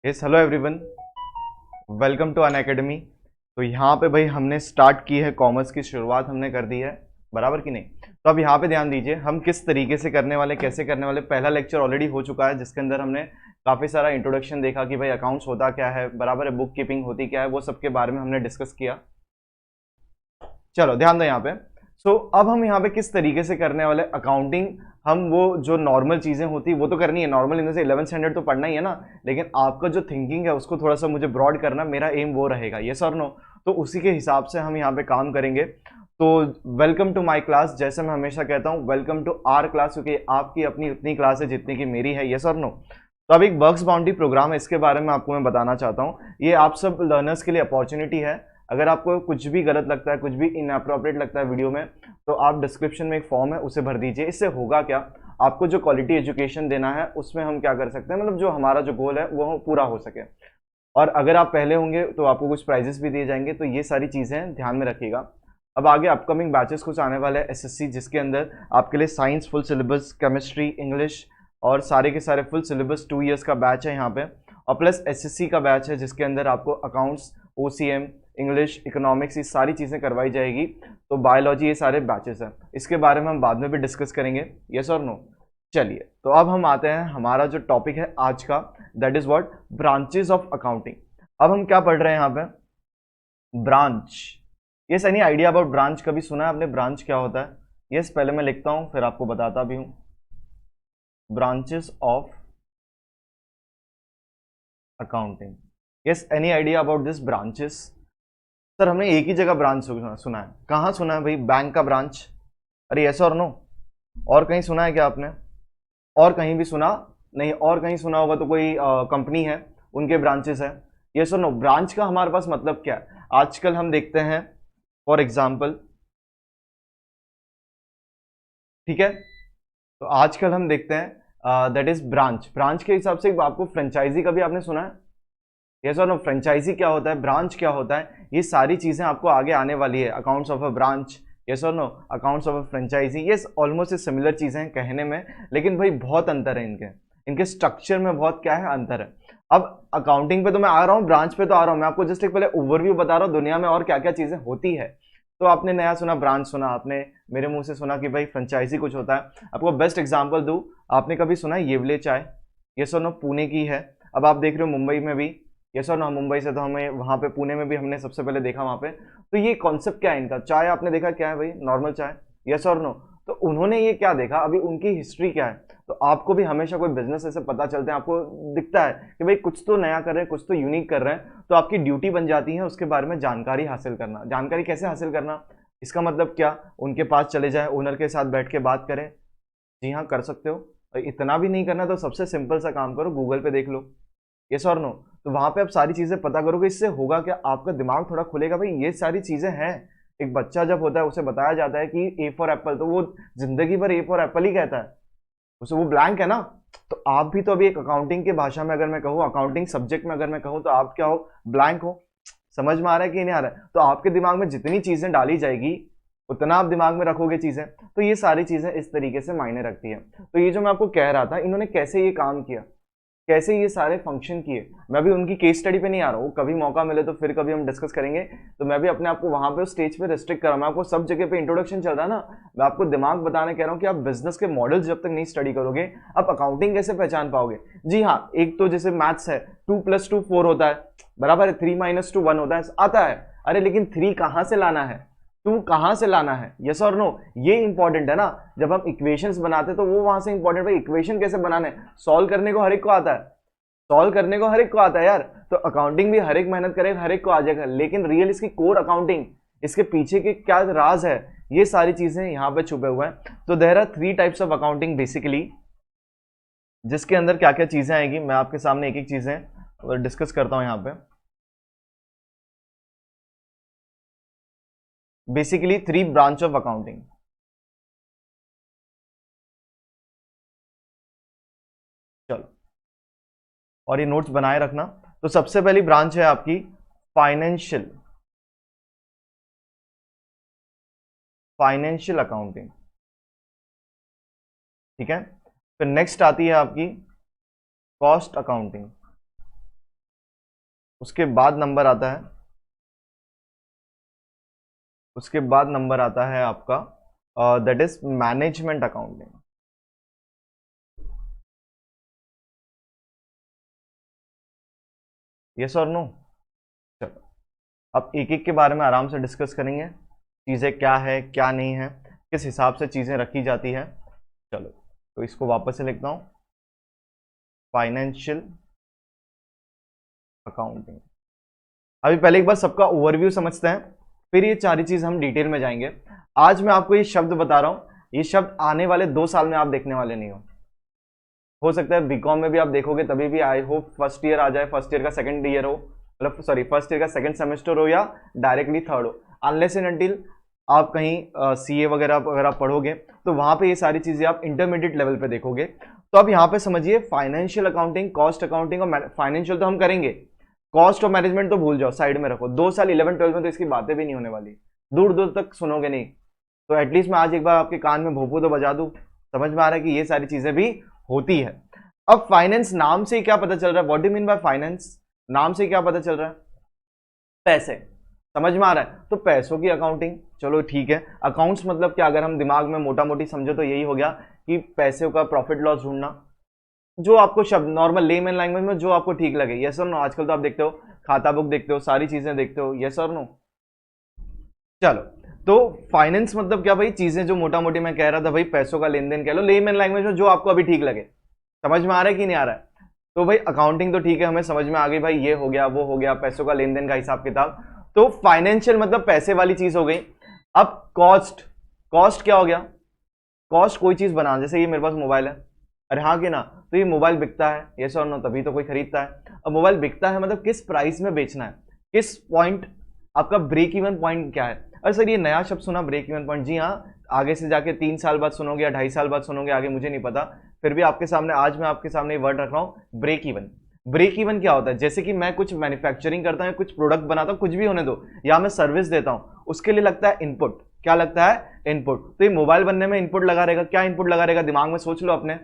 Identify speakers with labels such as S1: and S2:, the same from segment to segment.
S1: Yes hello everyone, welcome to Unacademy. तो यहाँ पे भाई हमने स्टार्ट की है, कॉमर्स की शुरुआत हमने कर दी है, बराबर कि नहीं। तो अब यहाँ पे ध्यान दीजिए, हम किस तरीके से करने वाले, कैसे करने वाले। पहला लेक्चर ऑलरेडी हो चुका है जिसके अंदर हमने काफ़ी सारा इंट्रोडक्शन देखा कि भाई अकाउंट्स होता क्या है, बराबर है, बुक कीपिंग होती क्या है, वो सब के बारे में हमने डिस्कस किया। चलो ध्यान दो यहाँ पे। अब हम यहाँ पे किस तरीके से करने वाले अकाउंटिंग। हम वो जो नॉर्मल चीजें होती वो तो करनी है, नॉर्मल इन से 11th स्टैंडर्ड तो पढ़ना ही है ना, लेकिन आपका जो थिंकिंग है उसको थोड़ा सा मुझे ब्रॉड करना, मेरा एम वो रहेगा, यस और नो। तो उसी के हिसाब से हम यहाँ पे काम करेंगे। तो वेलकम टू माई क्लास, जैसे मैं हमेशा कहता हूँ वेलकम टू आर क्लास, क्योंकि आपकी अपनी उतनी क्लास है जितनी की मेरी है, यस और नो। तो अब एक वर्क्स बाउंड्री प्रोग्राम है, इसके बारे में आपको मैं बताना चाहता हूँ। ये आप सब लर्नर्स के लिए अपॉर्चुनिटी है। अगर आपको कुछ भी गलत लगता है, कुछ भी इनअप्रोप्रिएट लगता है वीडियो में, तो आप डिस्क्रिप्शन में एक फॉर्म है उसे भर दीजिए। इससे होगा क्या, आपको जो क्वालिटी एजुकेशन देना है उसमें हम क्या कर सकते हैं, मतलब जो हमारा जो गोल है वो पूरा हो सके। और अगर आप पहले होंगे तो आपको कुछ प्राइजेस भी दिए जाएंगे, तो ये सारी चीज़ें ध्यान में रखिएगा। अब आगे अपकमिंग बैचेस कुछ आने वाले हैं एसएससी, जिसके अंदर आपके लिए science full syllabus, chemistry, English और सारे के सारे फुल सिलेबस 2 ईयर्स का बैच है यहाँ पे। और प्लस एसएससी का बैच है जिसके अंदर आपको अकाउंट्स, ओसीएम, इंग्लिश, इकोनॉमिक्स, ये सारी चीज़ें करवाई जाएगी। तो बायोलॉजी, ये सारे बैचेस हैं, इसके बारे में हम बाद में भी डिस्कस करेंगे, यस और नो। चलिए, तो अब हम आते हैं, हमारा जो टॉपिक है आज का, that is what, branches of accounting. अब हम क्या पढ़ रहे हैं यहाँ पे, branch. Yes, any idea about branch? कभी सुना है आपने ब्रांच क्या होता है? यस, पहले मैं लिखता हूँ फिर आपको बताता भी हूँ। Branches of accounting. Yes, any idea about this branches? Sir हमने एक ही जगह ब्रांच सुना है। कहाँ सुना है भाई, बैंक का ब्रांच? अरे यस और नो। और कहीं सुना है क्या आपने? और कहीं भी सुना नहीं? और कहीं सुना होगा तो कोई कंपनी है उनके ब्रांचेस है। यस और नो। ब्रांच का हमारे पास मतलब क्या है, आजकल हम देखते हैं, फॉर एग्जाम्पल, ठीक है, तो आजकल हम देखते हैं दैट इज ब्रांच। ब्रांच के हिसाब से आपको फ्रेंचाइजी का भी आपने सुना है, यस और नो। फ्रेंचाइजी क्या होता है, ब्रांच क्या होता है, ये सारी चीजें आपको आगे आने वाली है। Accounts of a branch, yes और no. Accounts of a franchise, yes, almost similar चीजें हैं कहने में, लेकिन भाई बहुत अंतर है इनके, इनके स्ट्रक्चर में बहुत क्या है, अंतर है। अब अकाउंटिंग पे तो मैं आ रहा हूँ, ब्रांच पे तो आ रहा हूँ, मैं आपको जस्ट एक पहले ओवरव्यू बता रहा हूँ दुनिया में और क्या क्या चीजें होती है। तो आपने नया सुना ब्रांच, सुना आपने मेरे मुंह से सुना कि भाई फ्रेंचाइजी कुछ होता है। आपको बेस्ट एग्जांपल दूं, आपने कभी सुना है येवले चाय? यस और नो, पुणे की है। अब आप देख रहे हो मुंबई में भी, यस और नो, मुंबई से तो हमें वहां पे पुणे में भी हमने सबसे पहले देखा वहां पे। तो ये कॉन्सेप्ट क्या है इनका, चाय आपने देखा क्या है भाई, नॉर्मल चाय, यस और नो। तो उन्होंने ये क्या देखा, अभी उनकी हिस्ट्री क्या है। तो आपको भी हमेशा कोई बिजनेस ऐसे पता चलते हैं, आपको दिखता है कि भाई कुछ तो नया कर रहे हैं, कुछ तो यूनिक कर रहे हैं, तो आपकी ड्यूटी बन जाती है उसके बारे में जानकारी हासिल करना। जानकारी कैसे हासिल करना, इसका मतलब क्या, उनके पास चले जाए, ओनर के साथ बैठ के बात करें। जी हाँ, कर सकते हो। और इतना भी नहीं करना तो सबसे सिंपल सा काम करो, गूगल पे देख लो, यस और नो। तो वहां पे आप सारी चीजें पता करोगे, इससे होगा क्या, आपका दिमाग थोड़ा खुलेगा, भाई ये सारी चीजें हैं। एक बच्चा जब होता है उसे बताया जाता है कि ए फॉर एप्पल, तो वो जिंदगी भर ए फॉर एप्पल ही कहता है, उसे वो ब्लैंक है ना। तो आप भी तो अभी एक अकाउंटिंग की भाषा में अगर मैं कहूँ, अकाउंटिंग सब्जेक्ट में अगर मैं कहूँ, तो आप क्या हो, ब्लैंक हो। समझ में आ रहा है कि नहीं आ रहा है? तो आपके दिमाग में जितनी चीजें डाली जाएगी उतना आप दिमाग में रखोगे चीजें। तो ये सारी चीजें इस तरीके से मायने रखती है। तो ये जो मैं आपको कह रहा था, इन्होंने कैसे ये काम किया, कैसे ये सारे फंक्शन किए, मैं भी उनकी केस स्टडी पे नहीं आ रहा हूँ, कभी मौका मिले तो फिर कभी हम डिस्कस करेंगे। तो मैं भी अपने आप को वहां पे स्टेज पे रिस्ट्रिक्ट कर रहा हूँ, मैं आपको सब जगह पे इंट्रोडक्शन चल रहा है ना, मैं आपको दिमाग बताने कह रहा हूँ कि आप बिजनेस के मॉडल्स जब तक नहीं स्टडी करोगे, आप अकाउंटिंग कैसे पहचान पाओगे। जी हाँ, एक तो जैसे मैथ्स है, 2 + 2 4 होता है, बराबर है, 3 - 2 1 होता है, आता है। अरे लेकिन 3 कहाँ से लाना है, 2 कहाँ से लाना है, यस और नो, ये इंपॉर्टेंट है ना। जब हम इक्वेशंस बनाते तो वो वहां से इंपॉर्टेंट, भाई इक्वेशन कैसे बनाने, सॉल्व करने को हर एक को आता है, सॉल्व करने को हर एक को आता है यार। तो अकाउंटिंग भी हर एक मेहनत करेगा, हर एक को आ जाएगा, लेकिन रियल इसकी कोर अकाउंटिंग, इसके पीछे के क्या राज है, ये सारी चीजें यहाँ पे छुपे हुए हैं। तो there are 3 types of accounting basically, जिसके अंदर क्या क्या चीजें आएगी, मैं आपके सामने एक एक चीजें डिस्कस करता हूं यहाँ पे। Basically 3 branch of accounting. चलो, और ये नोट्स बनाए रखना। तो सबसे पहली ब्रांच है आपकी फाइनेंशियल, फाइनेंशियल अकाउंटिंग, ठीक है। फिर नेक्स्ट आती है आपकी कॉस्ट अकाउंटिंग, उसके बाद नंबर आता है, उसके बाद नंबर आता है आपका that is management accounting. Yes और नो? चलो अब एक एक के बारे में आराम से डिस्कस करेंगे, चीजें क्या है क्या नहीं है, किस हिसाब से चीजें रखी जाती है। चलो तो इसको वापस से लिखता हूं, फाइनेंशियल अकाउंटिंग। अभी पहले एक बार सबका ओवरव्यू समझते हैं, फिर ये सारी चीज हम डिटेल में जाएंगे। आज मैं आपको ये शब्द बता रहा हूं, ये शब्द आने वाले 2 साल में आप देखने वाले नहीं हो सकता है बीकॉम में भी आप देखोगे तभी भी, आई होप फर्स्ट ईयर आ जाए, फर्स्ट ईयर का सेकंड ईयर हो, मतलब सॉरी फर्स्ट ईयर का सेकंड सेमेस्टर हो या डायरेक्टली थर्ड हो, अनलेस एंड अनटिल आप कहीं सीए वगैरह वगैरह पढ़ोगे तो वहां पे ये सारी चीजें आप इंटरमीडिएट लेवल पे देखोगे। तो अब यहाँ पे समझिए, फाइनेंशियल अकाउंटिंग, कॉस्ट अकाउंटिंग और फाइनेंशियल तो हम करेंगे, कॉस्ट और मैनेजमेंट तो भूल जाओ, साइड में रखो। 2 साल 11-12 में तो इसकी बातें भी नहीं होने वाली, दूर दूर तक सुनोगे नहीं। तो एटलीस्ट मैं आज एक बार आपके कान में भोपू तो बजा दूं, समझ में आ रहा है कि ये सारी चीजें भी होती है। अब फाइनेंस नाम से ही क्या पता चल रहा है, what do mean by finance, नाम से क्या पता चल रहा है, पैसे, समझ में आ रहा है? तो पैसों की अकाउंटिंग, चलो ठीक है। अकाउंट्स मतलब क्या, अगर हम दिमाग में मोटा मोटी समझो तो यही हो गया कि पैसों का प्रॉफिट लॉस ढूंढना, जो आपको शब्द नॉर्मल लेमैन लैंग्वेज में जो आपको ठीक लगे। यस और नो? आजकल तो आप देखते हो खाता बुक देखते हो, सारी चीजें देखते हो। यस और नो? चलो तो फाइनेंस मतलब क्या भाई, चीजें जो मोटा मोटी मैं कह रहा था भाई, पैसों का लेन देन कह लो, लेमैन लैंग्वेज में जो आपको अभी ठीक लगे। समझ में आ रहा है कि नहीं आ रहा है? तो भाई अकाउंटिंग तो ठीक है, हमें समझ में आ गई भाई, ये हो गया वो हो गया, पैसों का लेन देन का हिसाब किताब। तो फाइनेंशियल मतलब पैसे वाली चीज हो गई। अब कॉस्ट, कॉस्ट क्या हो गया, कॉस्ट कोई चीज बनाना, जैसे ये मेरे पास मोबाइल है, अरे हाँ कि ना, तो ये मोबाइल बिकता है, यस और नो, तभी तो कोई खरीदता है। अब मोबाइल बिकता है मतलब किस प्राइस में बेचना है, किस पॉइंट, आपका ब्रेक इवन पॉइंट क्या है। अरे सर ये नया शब्द सुना, ब्रेक इवन पॉइंट, जी हाँ, आगे से जाके 3 साल बाद सुनोगे या 2.5 साल बाद सुनोगे, आगे मुझे नहीं पता, फिर भी आपके सामने आज मैं आपके सामने वर्ड रख रहा हूं, ब्रेक इवन। ब्रेक इवन क्या होता है, जैसे कि मैं कुछ मैन्युफैक्चरिंग करता हूं, कुछ प्रोडक्ट बनाता हूं, कुछ भी होने दो, या मैं सर्विस देता हूं, उसके लिए लगता है इनपुट। क्या लगता है? इनपुट। तो ये मोबाइल बनने में इनपुट लगा रहेगा, क्या इनपुट लगा रहेगा, दिमाग में सोच लो अपने।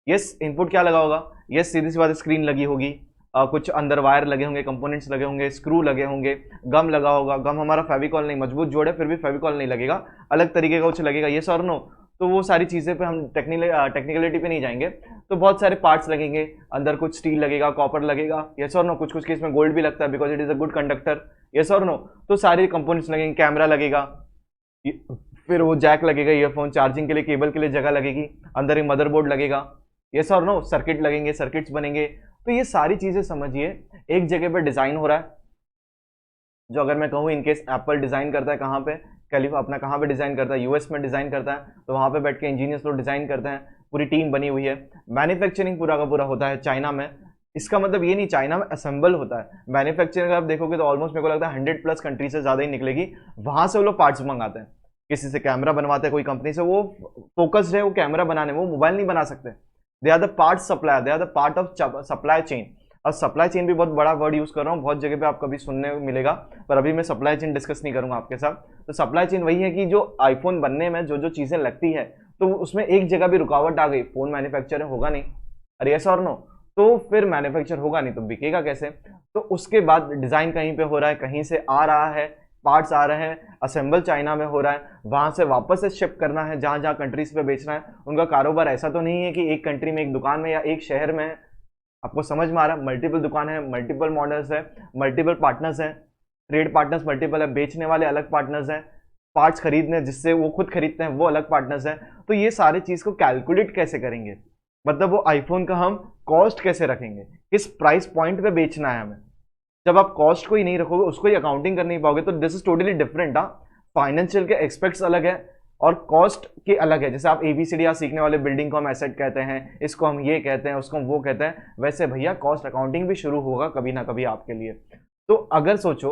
S1: यस, इनपुट क्या लगा होगा, यस सीधी सी बात, स्क्रीन लगी होगी, कुछ अंदर वायर लगे होंगे, कंपोनेंट्स लगे होंगे, स्क्रू लगे होंगे, गम लगा होगा। गम हमारा फेविकॉल नहीं, मजबूत जोड़ है फिर भी फेविकॉल नहीं लगेगा, अलग तरीके का कुछ लगेगा। यस और नो? तो वो सारी चीजें पे हम टेक्निकलिटी पे नहीं जाएंगे। तो बहुत सारे पार्ट्स लगेंगे, अंदर कुछ स्टील लगेगा, कॉपर लगेगा। यस और नो? कुछ कुछ केस में गोल्ड भी लगता है, because it is a good conductor. Yes और नो? तो सारे कंपोनेंट्स लगेंगे, कैमरा लगेगा, फिर वो जैक लगेगा, ईयरफोन चार्जिंग के लिए, केबल के लिए जगह लगेगी, अंदर एक मदरबोर्ड लगेगा। यस और नो? सर्किट लगेंगे, सर्किट्स बनेंगे। तो ये सारी चीजें समझिए एक जगह पे डिजाइन हो रहा है। जो अगर मैं कहूँ इनकेस एप्पल डिजाइन करता है कहाँ पे, अपना कहाँ पे डिजाइन करता है, यूएस में डिजाइन करता है, तो वहां पे बैठ के इंजीनियर्स लोग डिजाइन करते हैं, पूरी टीम बनी हुई है। मैन्युफैक्चरिंग पूरा का पूरा होता है चाइना में। इसका मतलब ये नहीं चाइना में असेंबल होता है, मैन्युफैक्चरिंग आप देखोगे तो ऑलमोस्ट मेरे को लगता है 100+ कंट्री से ज्यादा ही निकलेगी। वहां से वो लोग पार्ट्स मंगाते हैं, किसी से कैमरा बनवाते हैं, कोई कंपनी से, वो फोकस्ड है वो कैमरा बनाने में, वो मोबाइल नहीं बना सकते। They are the part supplier, they are the part of supply chain. अब सप्लाई चेन भी बहुत बड़ा वर्ड यूज कर रहा हूँ, बहुत जगह पे आप कभी सुनने को मिलेगा, पर अभी मैं सप्लाई चेन डिस्कस नहीं करूंगा आपके साथ। तो सप्लाई चेन वही है कि जो आईफोन बनने में जो जो चीजें लगती है, तो उसमें एक जगह भी रुकावट आ गई, फोन मैन्युफैक्चर होगा नहीं, अरे यस और नो? तो फिर मैन्युफैक्चर होगा नहीं तो बिकेगा कैसे? तो उसके बाद डिजाइन कहीं पे हो रहा है, कहीं से आ रहा है, पार्ट्स आ रहे हैं, असेंबल चाइना में हो रहा है, वहां से वापस से शिप करना है जहां जहां कंट्रीज पे बेचना है। उनका कारोबार ऐसा तो नहीं है कि एक कंट्री में एक दुकान में या एक शहर में, आपको समझ में आ रहा है, मल्टीपल दुकान है, मल्टीपल मॉडल्स है, मल्टीपल पार्टनर्स हैं, ट्रेड पार्टनर्स मल्टीपल है, बेचने वाले अलग पार्टनर्स हैं, पार्ट्स खरीदने जिससे वो खुद खरीदते हैं वो अलग पार्टनर्स हैं। तो ये सारी चीज को कैलकुलेट कैसे करेंगे, मतलब वो आईफोन का हम कॉस्ट कैसे रखेंगे, किस प्राइस पॉइंट पे बेचना है हमें। जब आप कॉस्ट को ही नहीं रखोगे, उसको ही अकाउंटिंग कर नहीं पाओगे, तो this is totally different. Financial के एक्सपेक्ट्स अलग है और कॉस्ट के अलग है। जैसे आप एबीसीडी या सीखने वाले, बिल्डिंग को हम एसेट कहते हैं, इसको हम ये कहते हैं, उसको हम वो कहते हैं, वैसे भैया कॉस्ट अकाउंटिंग भी शुरू होगा कभी ना कभी आपके लिए। तो अगर सोचो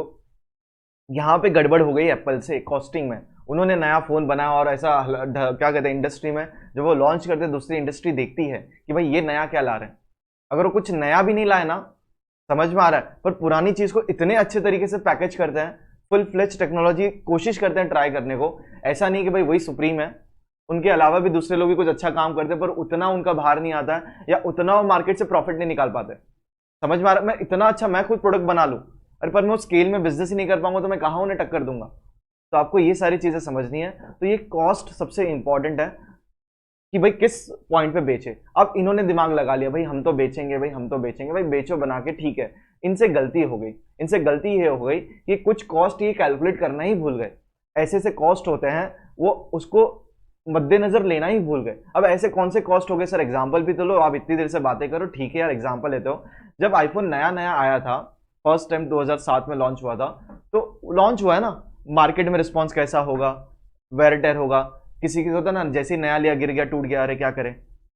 S1: यहाँ पे गड़बड़ हो गई एप्पल से कॉस्टिंग में, उन्होंने नया फोन बनाया और ऐसा क्या कहते हैं, इंडस्ट्री में जब वो लॉन्च करते हैं, दूसरी इंडस्ट्री देखती है कि भाई ये नया क्या ला रहे हैं। अगर वो कुछ नया भी नहीं लाए ना, समझ में आ रहा है, पर पुरानी चीज को इतने अच्छे तरीके से पैकेज करते हैं, फुल फ्लेज टेक्नोलॉजी कोशिश करते हैं ट्राई करने को। ऐसा नहीं कि भाई वही सुप्रीम है, उनके अलावा भी दूसरे लोग भी कुछ अच्छा काम करते हैं, पर उतना उनका बाहर नहीं आता है या उतना वो मार्केट से प्रॉफिट नहीं निकाल पाते। समझ में आ रहा है? मैं इतना अच्छा मैं खुद प्रोडक्ट बना लूं, अरे पर मैं उस स्केल में बिजनेस ही नहीं कर पाऊंगा तो मैं कहाँ उन्हें टक्कर दूंगा। तो आपको ये सारी चीजें समझनी है। तो ये कॉस्ट सबसे इंपॉर्टेंट है कि भाई किस पॉइंट पे बेचे। अब इन्होंने दिमाग लगा लिया भाई हम तो बेचेंगे, भाई हम तो बेचेंगे, भाई बेचो बना के, ठीक है। इनसे गलती हो गई, इनसे गलती ये हो गई कि कुछ कॉस्ट ये कैलकुलेट करना ही भूल गए। ऐसे ऐसे कॉस्ट होते हैं वो उसको मद्देनजर लेना ही भूल गए। अब ऐसे कौन से कॉस्ट हो गए सर, एग्जांपल भी तो लो, आप इतनी देर से बातें करो, ठीक है यार एग्जांपल लेते हो। जब आईफोन नया नया आया था, फर्स्ट टाइम 2007 में लॉन्च हुआ था, तो लॉन्च हुआ है ना, मार्केट में रिस्पॉन्स कैसा होगा, वेयर होगा, किसी की होता ना, जैसे ही नया लिया गिर गया टूट गया, अरे क्या करें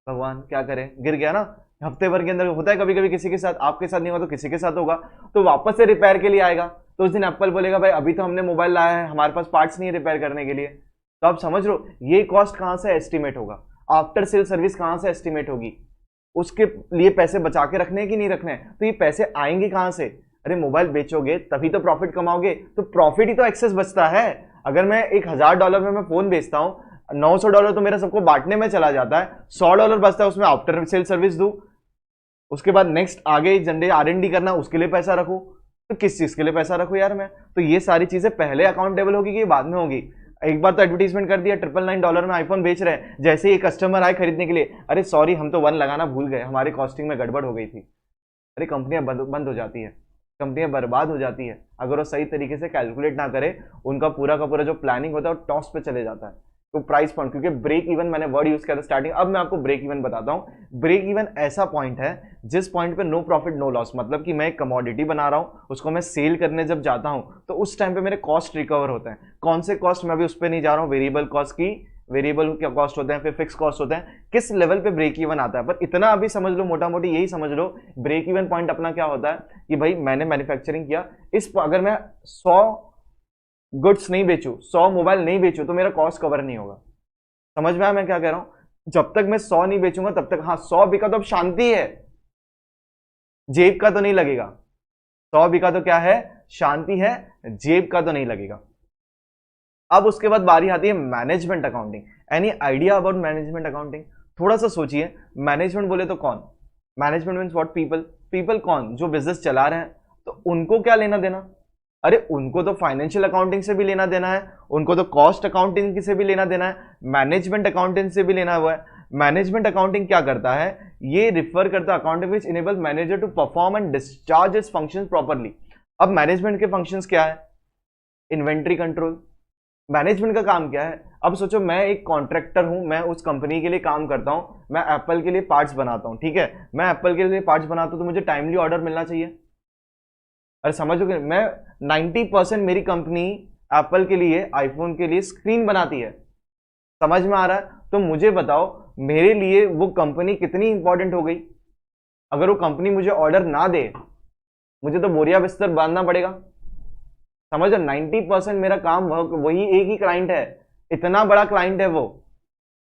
S1: भगवान क्या करें, गिर गया ना, हफ्ते भर के अंदर होता है कभी कभी किसी के साथ, आपके साथ नहीं हुआ तो किसी के साथ होगा, तो वापस से रिपेयर के लिए आएगा। तो उस दिन एप्पल बोलेगा भाई अभी तो हमने मोबाइल लाया है, हमारे पास पार्ट्स नहीं है रिपेयर करने के लिए। तो आप समझ लो ये कॉस्ट कहां से एस्टिमेट होगा, आफ्टर सेल सर्विस कहां से एस्टिमेट होगी, उसके लिए पैसे बचा के रखने कि नहीं रखने, तो ये पैसे आएंगे कहां से। अरे मोबाइल बेचोगे तभी तो प्रॉफिट कमाओगे, तो प्रॉफिट ही तो एक्सेस बचता है। अगर मैं $1000 में मैं फोन बेचता हूं, $900 तो मेरा सबको बांटने में चला जाता है, $100 बचता है, उसमें आफ्टर सेल सर्विस दूं, उसके बाद नेक्स्ट आगे जनरे R&D करना, उसके लिए पैसा रखूं, तो किस चीज के लिए पैसा रखूं यार मैं। तो ये सारी चीजें पहले अकाउंटेबल होगी कि बाद में होगी। एक बार तो एडवर्टीजमेंट कर दिया $999 में आईफोन बेच रहे हैं, जैसे ही कस्टमर आए खरीदने के लिए, अरे सॉरी हम तो 1 लगाना भूल गए, हमारी कॉस्टिंग में गड़बड़ हो गई थी। अरे कंपनियां बंद हो जाती है, कंपनियां बर्बाद हो जाती है अगर वो सही तरीके से कैलकुलेट ना करे। उनका पूरा का पूरा जो प्लानिंग होता है वो टॉस पे चले जाता है। तो प्राइस पॉइंट, क्योंकि ब्रेक इवन मैंने वर्ड यूज किया था स्टार्टिंग, अब मैं आपको ब्रेक इवन बताता हूं। ब्रेक इवन ऐसा पॉइंट है जिस पॉइंट पे नो प्रॉफिट नो लॉस, मतलब कि मैं एक कमोडिटी बना रहा हूं, उसको मैं सेल करने जब जाता हूं तो उस टाइम पे मेरे कॉस्ट रिकवर होते हैं। कौन से कॉस्ट, मैं अभी उस पर नहीं जा रहा हूं, वेरिएबल कॉस्ट की, वेरिएबल क्या कॉस्ट होते हैं, फिर फिक्स कॉस्ट होते हैं, किस लेवल पे ब्रेक इवन आता है। पर इतना अभी समझ लो, मोटा मोटी यही समझ लो, ब्रेक इवन पॉइंट अपना क्या होता है कि भाई मैंने मैन्युफैक्चरिंग किया, इस अगर मैं 100 गुड्स नहीं बेचू, 100 मोबाइल नहीं बेचू, तो मेरा कॉस्ट कवर नहीं होगा। समझ में आया मैं क्या कह रहा हूं, जब तक मैं 100 नहीं बेचूंगा तब तक, हाँ 100 बिका तो अब शांति है, जेब का तो नहीं लगेगा। 100 बिका तो क्या है, शांति है, जेब का तो नहीं लगेगा। अब उसके बाद बारी आती है management accounting. Any idea about management accounting? थोड़ा सा सोचिए, मैनेजमेंट बोले तो कौन, management means what, people. People कौन, जो बिजनेस चला रहे हैं, तो उनको क्या लेना देना। अरे उनको तो फाइनेंशियल अकाउंटिंग से भी लेना देना है, उनको तो कॉस्ट अकाउंटिंग से भी लेना देना है, मैनेजमेंट अकाउंटिंग से भी लेना हुआ है। मैनेजमेंट अकाउंटिंग क्या करता है, ये रिफर करता है accounting which enable manager to perform and discharge its functions properly. अब मैनेजमेंट के फंक्शंस क्या है, इन्वेंट्री कंट्रोल। मैनेजमेंट का काम क्या है, अब सोचो मैं एक कॉन्ट्रैक्टर हूं, मैं उस कंपनी के लिए काम करता हूं, मैं एप्पल के लिए पार्ट्स बनाता हूं, ठीक है, मैं एप्पल के लिए पार्ट्स बनाता हूं तो मुझे टाइमली ऑर्डर मिलना चाहिए। अरे समझोगे, मैं 90% मेरी कंपनी एप्पल के लिए, आईफोन के लिए स्क्रीन बनाती है, समझ में आ रहा है। तो मुझे बताओ मेरे लिए वो कंपनी कितनी इंपॉर्टेंट हो गई। अगर वो कंपनी मुझे ऑर्डर ना दे, मुझे तो बोरिया बिस्तर बांधना पड़ेगा। समझो 90% मेरा काम वही एक ही क्लाइंट है, इतना बड़ा क्लाइंट है वो।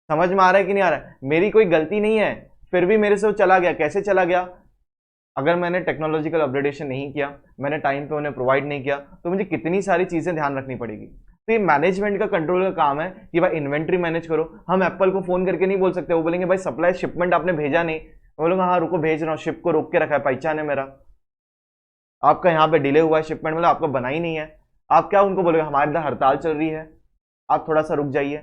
S1: समझ में आ रहा है कि नहीं आ रहा है, मेरी कोई गलती नहीं है, फिर भी मेरे से वो चला गया। कैसे चला गया, अगर मैंने टेक्नोलॉजिकल अपग्रेडेशन नहीं किया, मैंने टाइम पे उन्हें प्रोवाइड नहीं किया, तो मुझे कितनी सारी चीजें ध्यान रखनी पड़ेगी। तो ये मैनेजमेंट का कंट्रोल का काम है कि भाई इन्वेंट्री मैनेज करो। हम एप्पल को फोन करके नहीं बोल सकते, वो बोलेंगे भाई सप्लाई शिपमेंट आपने भेजा नहीं, मैं बोलूंगा हाँ रुको भेज रहा हूँ, शिप को रोक के रखा है, पहचान है मेरा, आपका यहाँ पे डिले हुआ है शिपमेंट, मतलब आपको बना ही नहीं है। आप क्या उनको बोलोगे, हमारे इधर हड़ताल चल रही है, आप थोड़ा सा रुक जाइए,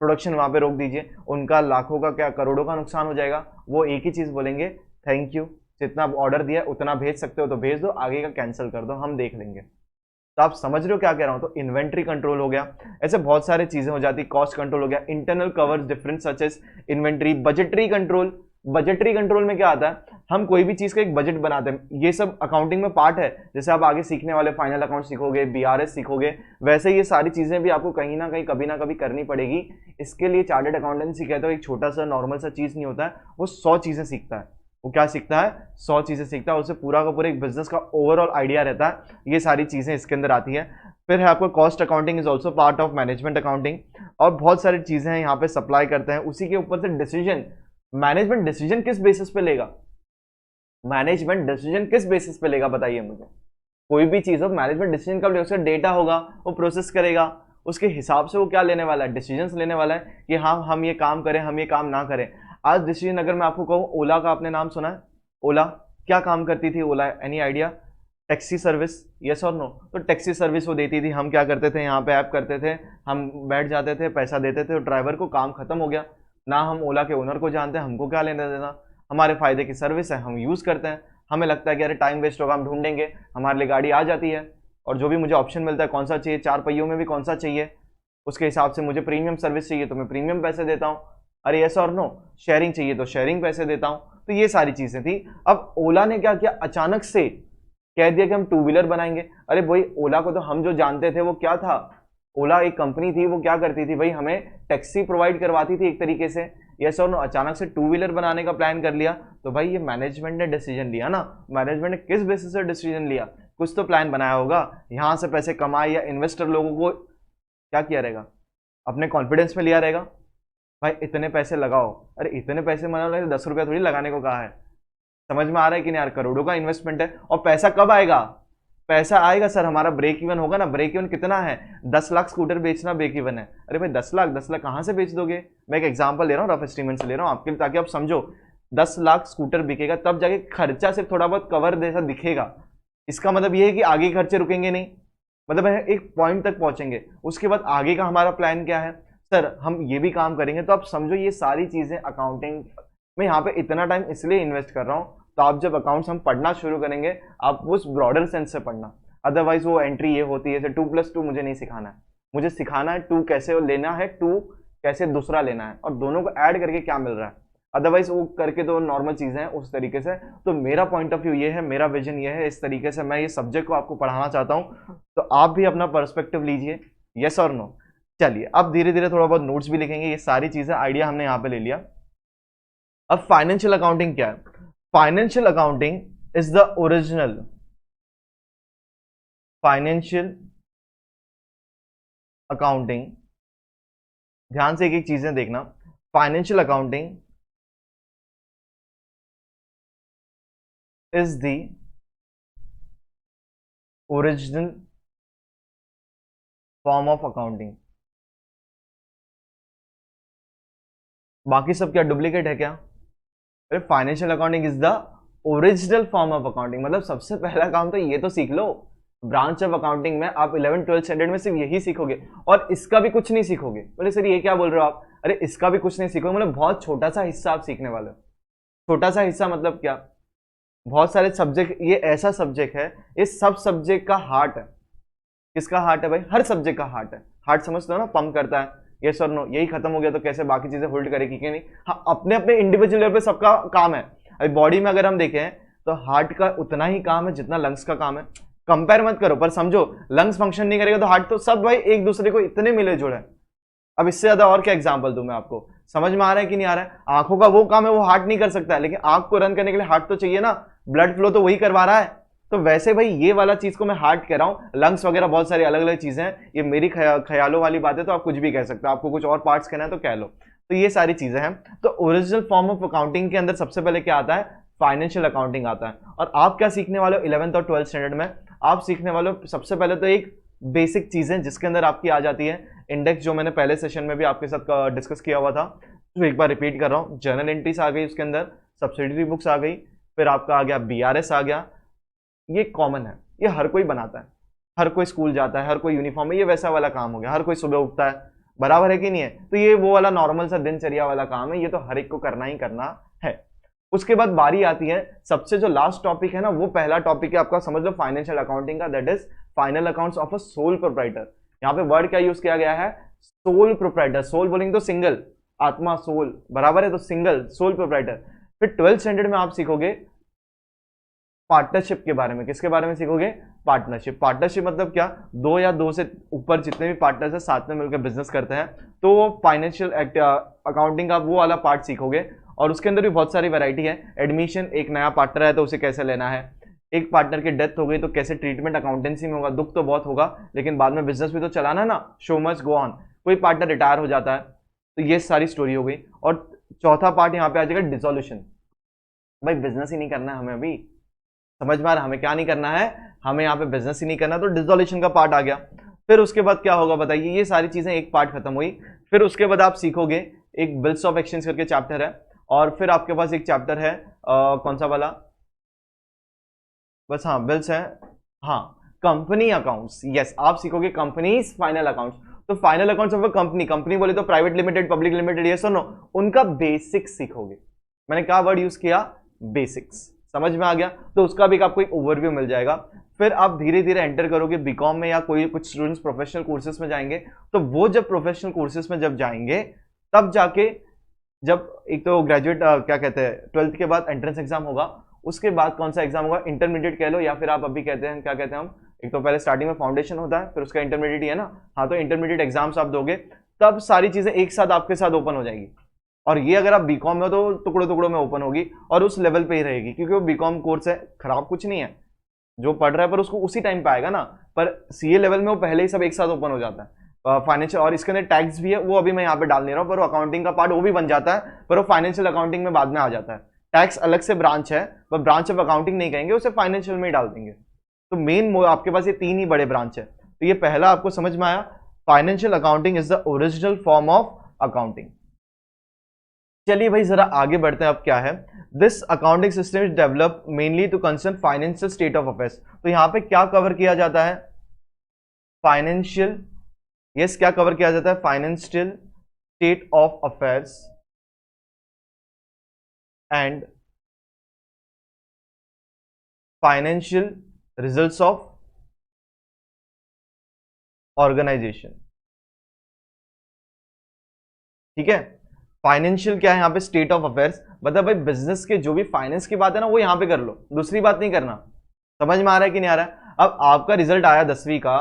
S1: प्रोडक्शन वहां पे रोक दीजिए, उनका लाखों का क्या करोड़ों का नुकसान हो जाएगा। वो एक ही चीज बोलेंगे, थैंक यू, जितना ऑर्डर दिया उतना भेज सकते हो तो भेज दो, आगे का कैंसिल कर दो, हम देख लेंगे। तो आप समझ रहे हो क्या कह रहा हूं। तो इन्वेंट्री कंट्रोल हो गया, ऐसे बहुत सारी चीजें हो जाती, कॉस्ट कंट्रोल हो गया, internal covers difference such as inventory, budgetary control. Budgetary control में क्या आता है, हम कोई भी चीज का एक बजट बनाते हैं, ये सब अकाउंटिंग में पार्ट है। जैसे आप आगे सीखने वाले फाइनल अकाउंट सीखोगे, बीआरएस सीखोगे, वैसे ये सारी चीजें भी आपको कहीं ना कहीं कभी ना कभी करनी पड़ेगी। इसके लिए चार्टर्ड अकाउंटेंसी कहते हो, एक छोटा सा नॉर्मल सा चीज नहीं होता है, वो 100 चीजें सीखता है। वो क्या सीखता है, 100 चीजें सीखता है, उससे पूरा का पूरा एक बिजनेस का ओवरऑल आइडिया रहता है। ये सारी चीजें इसके अंदर आती है। फिर है आपको cost accounting is also part of management accounting, और बहुत सारी चीजें हैं यहाँ पे सप्लाई करते हैं। उसी के ऊपर से डिसीजन, मैनेजमेंट डिसीजन किस बेसिस पे लेगा, मैनेजमेंट डिसीजन किस बेसिस पे लेगा बताइए मुझे। कोई भी चीज हो, मैनेजमेंट डिसीजन कब लेगा, उसका डेटा होगा, वो प्रोसेस करेगा, उसके हिसाब से वो क्या लेने वाला है, डिसीजंस लेने वाला है कि हाँ हम ये काम करें, हम ये काम ना करें। आज डिसीजन अगर मैं आपको कहूँ, ओला का आपने नाम सुना है, ओला क्या काम करती थी Ola, any idea? Taxi service, yes और नो? तो टैक्सी सर्विस वो देती थी। हम क्या करते थे, यहाँ पे ऐप करते थे, हम बैठ जाते थे, पैसा देते थे ड्राइवर को, काम खत्म हो गया। ना हम ओला के ओनर को जानते हैं, हमको क्या लेना देना, हमारे फायदे की सर्विस है, हम यूज़ करते हैं। हमें लगता है कि अरे टाइम वेस्ट होगा, हम ढूंढेंगे, हमारे लिए गाड़ी आ जाती है, और जो भी मुझे ऑप्शन मिलता है कौन सा चाहिए, 4 पहियों में भी कौन सा चाहिए, उसके हिसाब से मुझे प्रीमियम सर्विस चाहिए तो मैं प्रीमियम पैसे देता हूँ। अरे यस और नो? शेयरिंग चाहिए तो शेयरिंग पैसे देता हूँ। तो ये सारी चीजें थी। अब ओला ने क्या किया, अचानक से कह दिया कि हम टू व्हीलर बनाएंगे। अरे भाई, ओला को तो हम जो जानते थे वो क्या था, ओला एक कंपनी थी, वो क्या करती थी भाई, हमें टैक्सी प्रोवाइड करवाती थी एक तरीके से। यस और नो? अचानक से टू व्हीलर बनाने का प्लान कर लिया, तो भाई ये मैनेजमेंट ने डिसीजन लिया ना। मैनेजमेंट ने किस बेसिस से डिसीजन लिया, कुछ तो प्लान बनाया होगा, यहां से पैसे कमाए, या इन्वेस्टर लोगों को क्या किया रहेगा, अपने कॉन्फिडेंस में लिया रहेगा, भाई इतने पैसे लगाओ। अरे इतने पैसे मतलब 10 रुपया थोड़ी लगाने को कहा है। समझ में आ रहा है कि नहीं यार? करोड़ों का इन्वेस्टमेंट है। और पैसा कब आएगा? पैसा आएगा सर, हमारा ब्रेक इवन होगा ना। ब्रेक इवन कितना है? 10 लाख स्कूटर बेचना ब्रेक इवन है। अरे भाई 10 लाख कहां से बेच दोगे? मैं एक एग्जांपल ले रहा हूँ, रफ एस्टीमेट से ले रहा हूँ आपके लिए, ताकि आप समझो। 10 लाख स्कूटर बिकेगा तब जाके खर्चा सिर्फ थोड़ा बहुत कवर जैसा दिखेगा। इसका मतलब ये है कि आगे खर्चे रुकेंगे नहीं, मतलब एक पॉइंट तक पहुंचेंगे, उसके बाद आगे का हमारा प्लान क्या है, सर हम ये भी काम करेंगे। तो आप समझो ये सारी चीजें अकाउंटिंग में, यहाँ पे इतना टाइम इसलिए इन्वेस्ट कर रहा हूँ, तो आप जब अकाउंट्स हम पढ़ना शुरू करेंगे, आप उस ब्रॉडर सेंस से पढ़ना। अदरवाइज वो एंट्री ये होती है, 2+2 मुझे नहीं सिखाना है, मुझे सिखाना है 2 कैसे लेना है, 2 कैसे दूसरा लेना है, और दोनों को ऐड करके क्या मिल रहा है। अदरवाइज वो करके तो नॉर्मल चीजें हैं उस तरीके से। तो मेरा पॉइंट ऑफ व्यू ये है, मेरा विजन ये है, इस तरीके से मैं ये सब्जेक्ट को आपको पढ़ाना चाहता हूँ। तो आप भी अपना पर्सपेक्टिव लीजिए, यस और नो? चलिए अब धीरे धीरे थोड़ा बहुत नोट्स भी लिखेंगे। ये सारी चीजें आइडिया हमने यहाँ पे ले लिया। अब फाइनेंशियल अकाउंटिंग क्या है? Financial accounting is the original financial accounting. ध्यान से एक एक चीजें देखना। Financial accounting is the original form of accounting। बाकी सब क्या डुप्लीकेट है क्या? अरे financial accounting is the original form of accounting, मतलब सबसे पहला काम तो ये तो सीख लो। ब्रांच ऑफ अकाउंटिंग में आप 11th-12th स्टैंडर्ड में सिर्फ यही सीखोगे, और इसका भी कुछ नहीं सीखोगे। बोले सर ये क्या बोल रहे हो आप? अरे इसका भी कुछ नहीं सीखोगे, मतलब बहुत छोटा सा हिस्सा आप सीखने वाले हो। छोटा सा हिस्सा मतलब क्या? बहुत सारे सब्जेक्ट, ये ऐसा सब्जेक्ट है, इस सब सब्जेक्ट का हार्ट है। किसका हार्ट है भाई? हर सब्जेक्ट का हार्ट है। हार्ट समझते हो ना, पंप करता है, यस और नो? यही खत्म हो गया तो कैसे बाकी चीजें होल्ड करेगी कि नहीं? हाँ, अपने अपने इंडिविजुअल लेवल पे सबका काम है। अभी बॉडी में अगर हम देखें तो हार्ट का उतना ही काम है जितना लंग्स का काम है। कंपेयर मत करो, पर समझो लंग्स फंक्शन नहीं करेगा तो हार्ट तो सब भाई एक दूसरे को इतने मिले जुड़े हैं। अब इससे ज्यादा और क्या एग्जांपल दूं मैं आपको? समझ में आ रहा है कि नहीं आ रहा है? आंखों का वो काम है, वो हार्ट नहीं कर सकता है, लेकिन आंख को रन करने के लिए हार्ट तो चाहिए ना, ब्लड फ्लो तो वही करवा रहा है। तो वैसे भाई ये वाला चीज को मैं हार्ट कह रहा हूं, लंग्स वगैरह बहुत सारी अलग अलग चीजें हैं। ये मेरी ख्यालों वाली बात है, तो आप कुछ भी कह सकते हो, आपको कुछ और पार्ट्स कहना है तो कह लो। तो ये सारी चीजें हैं। तो ओरिजिनल फॉर्म ऑफ अकाउंटिंग के अंदर सबसे पहले क्या आता है? फाइनेंशियल अकाउंटिंग आता है। और आप क्या सीखने वाले हो 11th और 12th स्टैंडर्ड में? आप सीखने वाले हो सबसे पहले तो एक बेसिक चीजें जिसके अंदर आपकी आ जाती है इंडेक्स, जो मैंने पहले सेशन में भी आपके साथ डिस्कस किया हुआ था, तो एक बार रिपीट कर रहा हूँ। जर्नल एंट्रीज आ गई, उसके अंदर सब्सिडरी बुक्स आ गई, फिर आपका आ गया BRS आ गया। ये कॉमन है, ये हर कोई बनाता है, हर कोई स्कूल जाता है, हर कोई यूनिफॉर्म में, ये वैसा वाला काम हो गया, हर कोई सुबह उठता है, बराबर है कि नहीं है? तो ये वो वाला नॉर्मल सा दिनचर्या वाला काम है, ये तो हर एक को करना ही करना है। उसके बाद बारी आती है सबसे जो लास्ट टॉपिक है ना, वो पहला टॉपिक है आपका, समझ लो फाइनेंशियल अकाउंटिंग का, that is final accounts of a sole proprietor. यहाँ पे वर्ड क्या यूज किया गया है? Sole proprietor. सोल बोलेंगे तो सिंगल, आत्मा, सोल, बराबर है, तो सिंगल सोल प्रोप्राइटर। फिर 12th स्टैंडर्ड में आप सीखोगे पार्टनरशिप के बारे में। किसके बारे में सीखोगे? पार्टनरशिप। पार्टनरशिप मतलब क्या? 2 या 2 से ऊपर जितने भी पार्टनर्स हैं साथ में मिलकर बिजनेस करते हैं, तो वो फाइनेंशियल अकाउंटिंग का वो वाला पार्ट सीखोगे। और उसके अंदर भी बहुत सारी वैरायटी है। एडमिशन, एक नया पार्टनर है तो उसे कैसे लेना है, एक पार्टनर की डेथ हो गई तो कैसे ट्रीटमेंट अकाउंटेंसी में होगा। दुख तो बहुत होगा, लेकिन बाद में बिजनेस भी तो चलाना है ना, शो मस्ट गो ऑन। कोई पार्टनर रिटायर हो जाता है तो ये सारी स्टोरी हो गई। और चौथा पार्ट यहाँ पे आ जाएगा डिसोल्यूशन। भाई बिजनेस ही नहीं करना है हमें, अभी समझ में आ रहा है हमें क्या नहीं करना है? हमें यहाँ पे बिजनेस ही नहीं करना, तो डिसोल्यूशन का पार्ट आ गया। फिर उसके बाद क्या होगा बताइए? ये सारी चीजें एक पार्ट खत्म हुई। फिर उसके बाद आप सीखोगे एक बिल्स ऑफ एक्सचेंज करके चैप्टर है, और फिर आपके पास एक चैप्टर है कौन सा वाला, बस हाँ बिल्स है, हाँ कंपनी अकाउंट्स, यस आप सीखोगे कंपनीज फाइनल अकाउंट्स। तो final accounts of a company, company बोले तो private limited, public limited, yes और नो, उनका बेसिक्स सीखोगे। मैंने क्या वर्ड यूज किया, बेसिक्स, समझ में आ गया। तो उसका भी आपको एक ओवरव्यू मिल जाएगा। फिर आप धीरे धीरे एंटर करोगे बीकॉम में, या कोई कुछ स्टूडेंट्स प्रोफेशनल कोर्सेज में जाएंगे। तो वो जब प्रोफेशनल कोर्सेज में जब जाएंगे, तब जाके जब एक तो ग्रेजुएट क्या कहते हैं 12th के बाद एंट्रेंस एग्जाम होगा, उसके बाद कौन सा एग्जाम होगा, इंटरमीडिएट कह लो, या फिर आप अभी कहते हैं क्या कहते हैं हम, एक तो पहले स्टार्टिंग में फाउंडेशन होता है, फिर उसका इंटरमीडिएट ही है ना, हाँ तो इंटरमीडिएट एग्जाम्स आप दोगे, तब सारी चीजें एक साथ आपके साथ ओपन हो जाएगी। और ये अगर आप बीकॉम में हो तो टुकड़ों टुकड़ों में ओपन होगी, और उस लेवल पे ही रहेगी, क्योंकि वो बीकॉम कोर्स है, खराब कुछ नहीं है, जो पढ़ रहा है पर उसको उसी टाइम पे आएगा ना। पर सीए लेवल में वो पहले ही सब एक साथ ओपन हो जाता है, फाइनेंशियल, और इसके अंदर टैक्स भी है, वो अभी मैं यहाँ पे डाल नहीं रहा हूँ, पर वो अकाउंटिंग का पार्ट वो भी बन जाता है, पर वो फाइनेंशियल अकाउंटिंग में बाद में आ जाता है। टैक्स अलग से ब्रांच है, पर ब्रांच ऑफ अकाउंटिंग नहीं कहेंगे उसे, फाइनेंशियल में ही डाल देंगे। तो मेन आपके पास ये तीन ही बड़े ब्रांच है। तो ये पहला आपको समझ में आया, financial accounting is the original form of accounting. चलिए भाई जरा आगे बढ़ते हैं, अब क्या है, this accounting system is develop mainly to concern financial state of affairs. तो यहां पे क्या कवर किया जाता है, फाइनेंशियल, यस क्या कवर किया जाता है, financial state of affairs and financial results of organisation. ठीक है, फाइनेंशियल क्या है यहाँ पे, स्टेट ऑफ अफेयर्स, मतलब भाई बिजनेस के जो भी फाइनेंस की बात है ना वो यहां पे कर लो, दूसरी बात नहीं करना। समझ में आ रहा है कि नहीं आ रहा है। अब आपका रिजल्ट आया 10वीं का,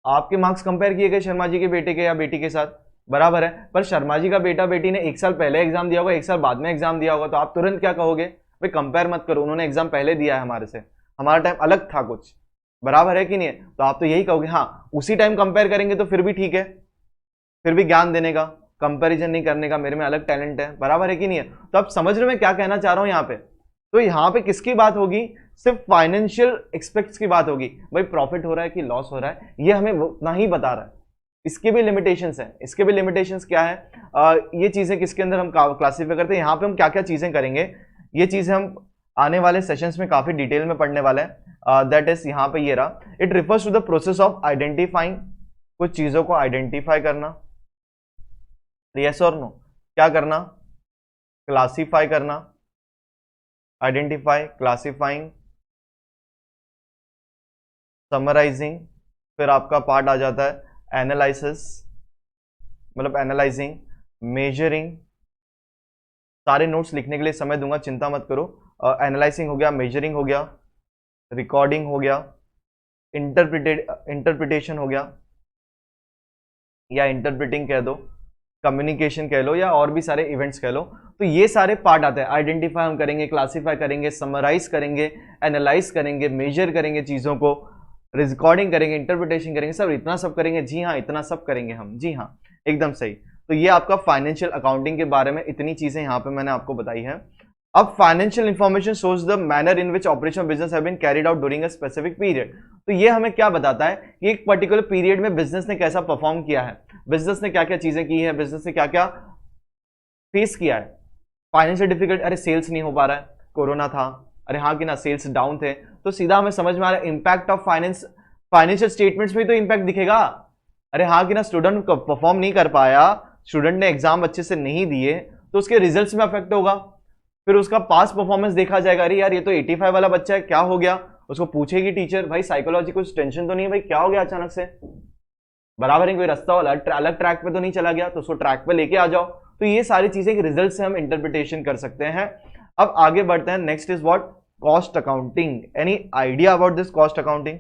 S1: आपके मार्क्स कंपेयर किए गए शर्मा जी के बेटे के या बेटी के साथ, बराबर है, पर शर्मा जी का बेटा बेटी ने एक साल पहले एग्जाम दिया होगा, एक साल बाद में एग्जाम दिया होगा, तो आप तुरंत क्या कहोगे, भाई कंपेयर मत करो, उन्होंने एग्जाम पहले दिया है हमारे से, हमारा टाइम अलग था कुछ, बराबर है कि नहीं है। तो आप तो यही कहोगे, हाँ उसी टाइम कंपेयर करेंगे तो फिर भी ठीक है, फिर भी ज्ञान देने का, कंपैरिजन नहीं करने का, मेरे में अलग टैलेंट है, बराबर है कि नहीं है। तो आप समझ रहे हो मैं क्या कहना चाह रहा हूं यहाँ पे। तो यहाँ पे किसकी बात होगी, सिर्फ फाइनेंशियल एक्सपेक्ट्स की बात होगी, भाई प्रॉफिट हो रहा है कि लॉस हो रहा है, ये हमें उतना ही बता रहा है। इसके भी लिमिटेशंस हैं, इसके भी लिमिटेशंस क्या है, ये चीजें किसके अंदर हम क्लासिफाई करते हैं, यहाँ पे हम क्या क्या चीजें करेंगे, ये चीजें हम आने वाले सेशंस में काफी डिटेल में पढ़ने वाले हैं। दैट इज यहाँ पे ये रहा, it refers to the process of identifying, कुछ चीजों को आइडेंटिफाई करना, यस और नो, क्या करना, क्लासिफाई करना, आइडेंटिफाई, क्लासिफाइंग, समराइजिंग, फिर आपका पार्ट आ जाता है एनालिसिस, मतलब एनालाइजिंग, मेजरिंग। सारे नोट्स लिखने के लिए समय दूंगा, चिंता मत करो। एनालाइजिंग हो गया, मेजरिंग हो गया, रिकॉर्डिंग हो गया, इंटरप्रिटेशन हो गया या इंटरप्रिटिंग कह दो, कम्युनिकेशन कह लो, या और भी सारे इवेंट्स कह लो। तो ये सारे पार्ट आते हैं, आइडेंटिफाई हम करेंगे, क्लासिफाई करेंगे, समराइज करेंगे, एनालाइज करेंगे, मेजर करेंगे चीज़ों को, रिकॉर्डिंग करेंगे, इंटरप्रिटेशन करेंगे, सब इतना सब करेंगे, जी हाँ इतना सब करेंगे हम, जी हाँ एकदम सही। तो ये आपका फाइनेंशियल अकाउंटिंग के बारे में इतनी चीज़ें यहाँ पे मैंने आपको बताई हैं। अब financial information shows the manner in which operation business have been carried out during a specific period. तो ये हमें क्या बताता है कि एक पर्टिकुलर पीरियड में बिजनेस ने कैसा परफॉर्म किया है, बिजनेस ने क्या क्या चीजें की है, बिजनेस ने क्या क्या फेस किया है। फाइनेंशियल डिफिकल्ट, अरे सेल्स नहीं हो पा रहा है, कोरोना था, अरे हाँ कि ना सेल्स डाउन थे, तो सीधा हमें समझ में आ रहा है impact of finance, financial statements में तो इंपैक्ट दिखेगा, अरे हाँ कि ना स्टूडेंट परफॉर्म नहीं कर पाया, स्टूडेंट ने एग्जाम अच्छे से नहीं दिए, तो उसके रिजल्ट्स में अफेक्ट होगा। फिर उसका पास परफॉर्मेंस देखा जाएगा, अरे यार ये तो 85 वाला बच्चा है, क्या हो गया, उसको पूछेगी टीचर, भाई साइकोलॉजी कुछ टेंशन तो नहीं है भाई, क्या हो गया अचानक से, बराबर है, कोई रास्ता अलग ट्रैक पे तो नहीं चला गया, तो उसको ट्रैक पे लेके आ जाओ। तो ये सारी चीजें रिजल्ट से हम इंटरप्रिटेशन कर सकते हैं। अब आगे बढ़ते हैं, next is what, cost accounting. Any idea about this cost accounting?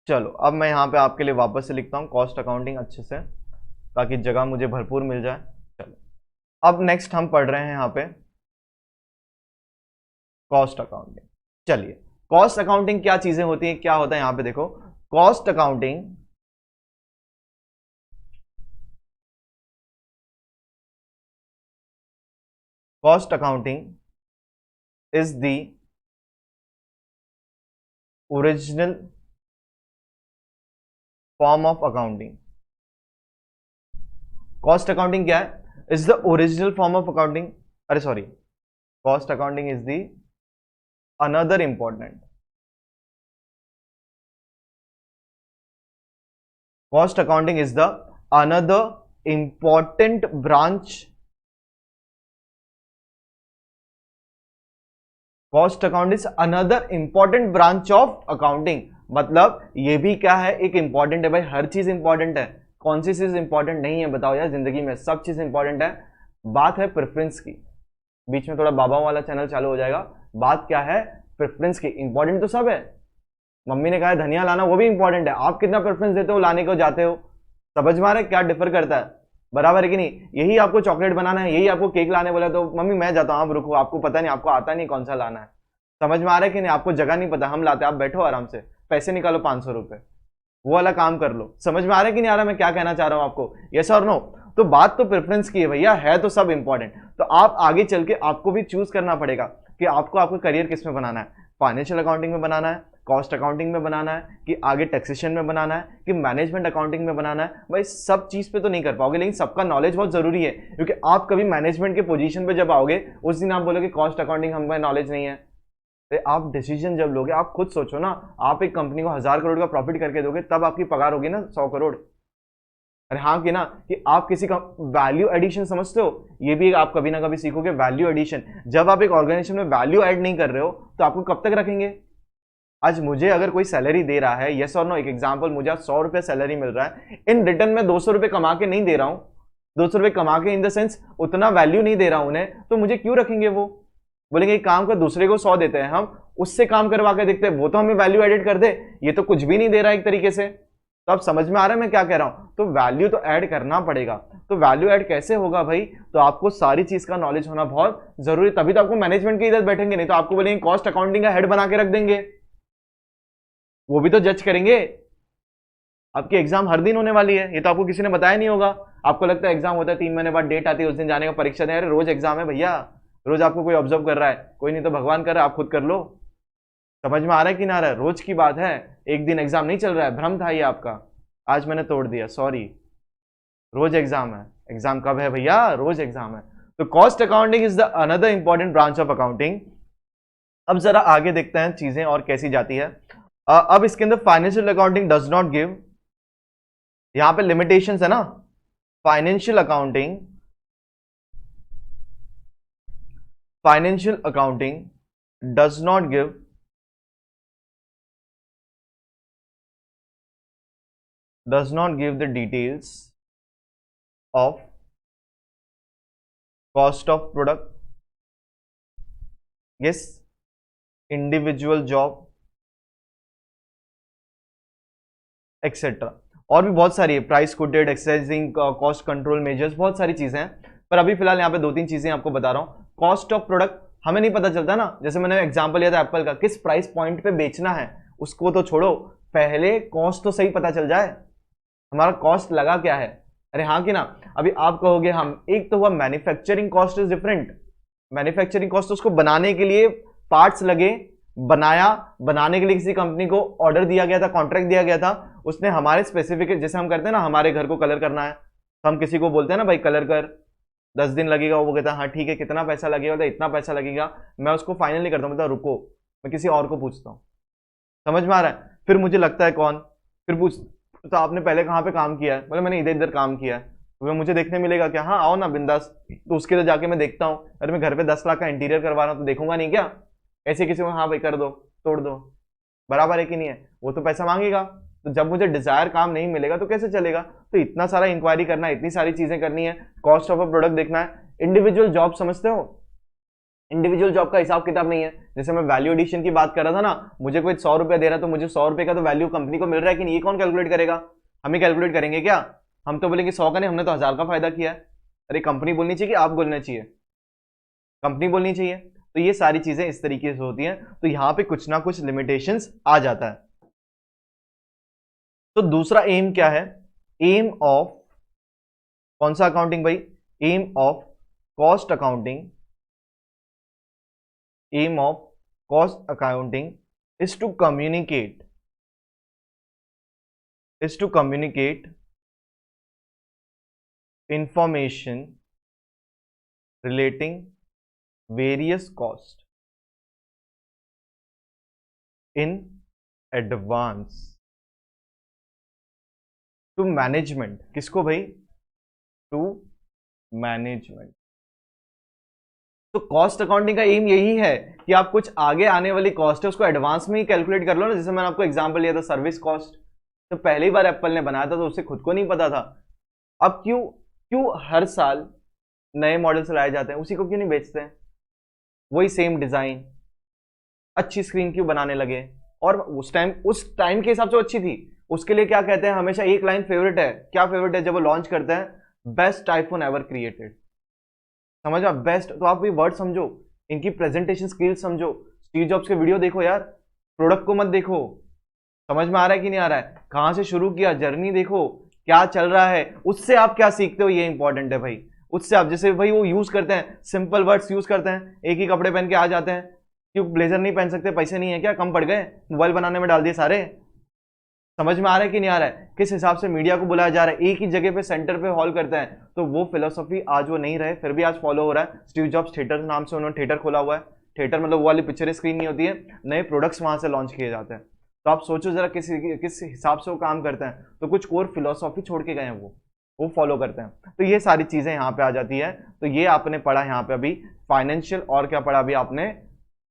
S1: चलो अब मैं यहाँ पे आपके लिए वापस से लिखता हूँ कॉस्ट अकाउंटिंग अच्छे से, ताकि जगह मुझे भरपूर मिल जाए। चलो अब नेक्स्ट हम पढ़ रहे हैं यहाँ पे कॉस्ट अकाउंटिंग। चलिए कॉस्ट अकाउंटिंग क्या चीजें होती हैं, क्या होता है यहाँ पे देखो, cost accounting is the original form of accounting. Cost accounting क्या है, is the original form of accounting, अरे sorry, cost accounting is the another important. Cost accounting is the another important branch. Cost account is another important branch of accounting. मतलब ये भी क्या है, एक important है भाई, हर चीज इंपॉर्टेंट है। कौन सी चीज इंपॉर्टेंट नहीं है बताओ यार, जिंदगी में सब चीज इंपॉर्टेंट है। बात है प्रेफरेंस की, बीच में थोड़ा बाबा वाला चैनल चालू हो जाएगा। बात क्या है, प्रेफरेंस की। इंपॉर्टेंट तो सब है, मम्मी ने कहा है धनिया लाना, वो भी इंपॉर्टेंट है। आप कितना प्रेफरेंस देते हो लाने को, जाते हो, समझ में आ रहा है क्या डिफर करता है, बराबर है कि नहीं। यही आपको चॉकलेट बनाना है, यही आपको केक लाने बोला तो मम्मी मैं जाता हूँ, आप रुको, आपको पता नहीं, आपको आता नहीं कौन सा लाना है। समझ में आ रहा है कि नहीं, आपको जगह नहीं पता, हम लाते, आप बैठो आराम से, पैसे निकालो 500 रुपए, वो वाला काम कर लो। समझ में आ रहा है कि नहीं आ रहा मैं क्या कहना चाह रहा हूं आपको, यस और नो। तो बात तो प्रेफरेंस की है भैया, है तो सब इंपॉर्टेंट। तो आप आगे चल के आपको भी चूज करना पड़ेगा कि आपको आपका करियर किस में बनाना है। फाइनेंशियल अकाउंटिंग में बनाना है, कॉस्ट अकाउंटिंग में बनाना है, कि आगे टैक्सेशन में बनाना है, कि मैनेजमेंट अकाउंटिंग में बनाना है। भाई सब चीज पे तो नहीं कर पाओगे, लेकिन सबका नॉलेज बहुत जरूरी है, क्योंकि आप कभी मैनेजमेंट के पोजीशन पे जब आओगे उस दिन आप बोलोगे कॉस्ट अकाउंटिंग हमें नॉलेज नहीं है। आप डिसीजन जब लोगे, आप खुद सोचो ना, आप एक कंपनी को 1000 करोड़ का प्रॉफिट करके दोगे तब आपकी पगार होगी ना 100 करोड़। अरे हाँ कि ना, कि आप किसी का वैल्यू एडिशन समझते हो, ये भी आप कभी ना कभी सीखोगे वैल्यू एडिशन। जब आप एक ऑर्गेनाइजेशन में वैल्यू ऐड नहीं कर रहे हो तो आपको कब तक रखेंगे। आज मुझे अगर कोई सैलरी दे रहा है, यस और नो, एक एग्जांपल, मुझे आज 100 रुपए सैलरी मिल रहा है, इन रिटर्न में 200 रुपए कमा के नहीं दे रहा हूं, 200 रुपए कमा के इन द सेंस उतना वैल्यू नहीं दे रहा हूं उन्हें, तो मुझे क्यों रखेंगे। वो बोलेंगे एक काम कर, दूसरे को 100 देते हैं हम, उससे काम करवा के देखते हैं, वो तो हमें वैल्यू एडेड कर दे, ये तो कुछ भी नहीं दे रहा एक तरीके से। तो आप समझ में आ रहा है मैं क्या कह रहा हूं। तो वैल्यू तो ऐड करना पड़ेगा। तो वैल्यू ऐड कैसे होगा भाई, तो आपको सारी चीज का नॉलेज होना बहुत जरूरी, तभी तो आपको मैनेजमेंट की इधर बैठेंगे, नहीं तो आपको बोलेंगे कॉस्ट अकाउंटिंग का हेड बना के रख देंगे, वो भी तो जज करेंगे। आपकी एग्जाम हर दिन होने वाली है, ये तो आपको किसी ने बताया नहीं होगा। आपको लगता है एग्जाम होता है 3 महीने बाद डेट आती है, उस दिन जाने का परीक्षा दें। अरे रोज एग्जाम है भैया, रोज आपको कोई ऑब्जर्व कर रहा है, कोई नहीं तो भगवान कर रहा है, आप खुद कर लो। समझ में आ रहा है कि ना आ रहा है, रोज की बात है, एक दिन एग्जाम नहीं चल रहा है, भ्रम था ये आपका, आज मैंने तोड़ दिया, सॉरी। रोज एग्जाम है, एग्जाम कब है भैया, रोज एग्जाम है। तो cost accounting is the another important branch of accounting. अब जरा आगे देखते हैं चीजें और कैसी जाती है। अब इसके अंदर financial accounting does not give, यहां पे लिमिटेशंस है ना, financial accounting, financial accounting does not give the details of cost of product, yes, individual job, etcetera. और भी बहुत सारी है, price quoted, excising, cost control measures, बहुत सारी चीजें हैं। पर अभी फिलहाल यहाँ पे 2-3 चीजें आपको बता रहा हूँ। कॉस्ट ऑफ प्रोडक्ट हमें नहीं पता चलता ना, जैसे मैंने एग्जांपल लिया था एप्पल का, किस प्राइस पॉइंट पे बेचना है उसको तो छोड़ो, पहले कॉस्ट तो सही पता चल जाए, हमारा कॉस्ट लगा क्या है। अरे हाँ कि ना। अभी आप कहोगे हम, एक तो हुआ manufacturing cost is different. Manufacturing cost उसको बनाने के लिए पार्ट्स लगे, बनाया, बनाने के लिए किसी कंपनी को ऑर्डर दिया गया था, कॉन्ट्रैक्ट दिया गया था, उसने हमारे स्पेसिफिक, जैसे हम करते हैं ना, हमारे घर को कलर करना है तो हम किसी को बोलते हैं ना भाई कलर कर, 10 दिन लगेगा, वो कहता है हाँ ठीक है, कितना पैसा लगेगा, तो इतना पैसा लगेगा, मैं उसको फाइनल नहीं करता हूँ, मतलब रुको मैं किसी और को पूछता हूँ। समझ में आ रहा है। फिर मुझे लगता है कौन, फिर पूछ, तो आपने पहले कहाँ पे काम किया है, बोले मैंने इधर इधर काम किया है, तो मुझे देखने मिलेगा क्या, हाँ आओ ना बिंदास, तो उसके लिए जाके मैं देखता हूँ, अरे मैं घर पे 10 लाख का इंटीरियर करवा रहा हूँ तो देखूंगा नहीं क्या, ऐसे किसी को हाँ भाई कर दो, तोड़ दो, बराबर है कि नहीं है, वो तो पैसा मांगेगा। तो जब मुझे डिजायर काम नहीं मिलेगा तो कैसे चलेगा। तो इतना सारा इंक्वायरी करना है, इतनी सारी चीजें करनी है, कॉस्ट ऑफ अ प्रोडक्ट देखना है, इंडिविजुअल जॉब समझते हो, इंडिविजुअल जॉब का हिसाब किताब नहीं है। जैसे मैं वैल्यू एडिशन की बात कर रहा था ना, मुझे कोई 100 रुपया दे रहा है तो मुझे 100 रुपए का तो वैल्यू कंपनी को मिल रहा है कि नहीं, ये कौन कैलकुलेट करेगा, हम ही कैलकुलेट करेंगे क्या। हम तो बोलेंगे 100 का नहीं, हमने तो 1000 का फायदा किया है। अरे कंपनी बोलनी चाहिए कि आप बोलना चाहिए, कंपनी बोलनी चाहिए। तो ये सारी चीजें इस तरीके से होती हैं, तो यहां पे कुछ ना कुछ लिमिटेशंस आ जाता है। तो दूसरा एम क्या है, एम ऑफ कौन सा अकाउंटिंग भाई, aim of cost accounting, aim of cost accounting is to communicate information relating various cost, in advance to management. किसको भाई? To management. तो कॉस्ट अकाउंटिंग का एम यही है कि आप कुछ आगे आने वाली कॉस्ट है उसको एडवांस में ही कैलकुलेट कर लो ना। जैसे मैंने आपको एग्जांपल लिया था सर्विस कॉस्ट, तो पहली बार एप्पल ने बनाया था तो उसे खुद को नहीं पता था। अब क्यों क्यों हर साल नए मॉडल्स लाए जाते हैं, उसी को क्यों नहीं बेचते हैं? वही सेम डिजाइन, अच्छी स्क्रीन क्यों बनाने लगे? और उस टाइम के हिसाब से अच्छी थी। उसके लिए क्या कहते हैं, हमेशा एक लाइन फेवरेट है। क्या फेवरेट है? जब वो लॉन्च करते हैं, बेस्ट आईफोन एवर क्रिएटेड। समझ आप बेस्ट, तो आप ये वर्ड समझो, इनकी प्रेजेंटेशन स्किल्स समझो। स्टीव जॉब्स के वीडियो देखो यार, प्रोडक्ट को मत देखो। समझ में आ रहा है कि नहीं आ रहा है? कहां से शुरू किया, जर्नी देखो क्या चल रहा है, उससे आप क्या सीखते हो, ये इंपॉर्टेंट है भाई। उससे आप जैसे भाई वो यूज करते हैं, सिंपल वर्ड्स यूज करते हैं, एक ही कपड़े पहन के आ जाते हैं। क्यों ब्लेजर नहीं पहन सकते? पैसे नहीं है क्या? कम पड़ गए? मोबाइल बनाने में डाल दिए सारे। समझ में आ रहा है कि नहीं आ रहा है? किस हिसाब से मीडिया को बुलाया जा रहा है, एक ही जगह पे सेंटर पे हॉल करते हैं। तो वो फिलोसॉफी आज वो नहीं रहे, फिर भी आज फॉलो हो रहा है। स्टीव जॉब्स थिएटर नाम से उन्होंने थिएटर खोला हुआ है। थिएटर मतलब वो वाली पिक्चर स्क्रीन नहीं होती है, नए प्रोडक्ट्स वहां से लॉन्च किए जाते हैं। तो आप सोचो जरा किस हिसाब से वो काम करते हैं। तो कुछ कोर फिलोसॉफी छोड़ के गए हैं, वो फॉलो करते हैं। तो ये सारी चीजें यहाँ पे आ जाती है। तो ये आपने पढ़ा यहाँ पे अभी फाइनेंशियल, और क्या पढ़ा अभी आपने?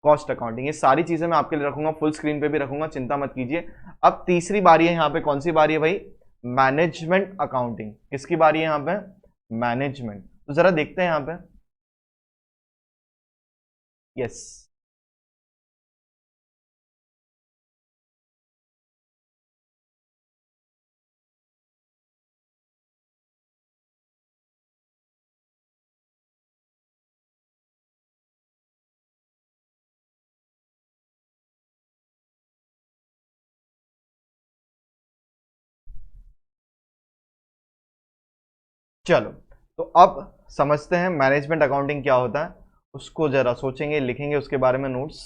S1: Cost accounting. ये सारी चीजें मैं आपके लिए रखूंगा, फुल स्क्रीन पे भी रखूंगा, चिंता मत कीजिए। अब तीसरी बारी है यहाँ पे, कौन सी बारी है भाई? Management accounting. किसकी बारी है यहाँ पे? मैनेजमेंट। तो जरा देखते हैं यहाँ पे। यस, चलो तो अब समझते हैं मैनेजमेंट अकाउंटिंग क्या होता है। उसको जरा सोचेंगे, लिखेंगे उसके बारे में नोट्स।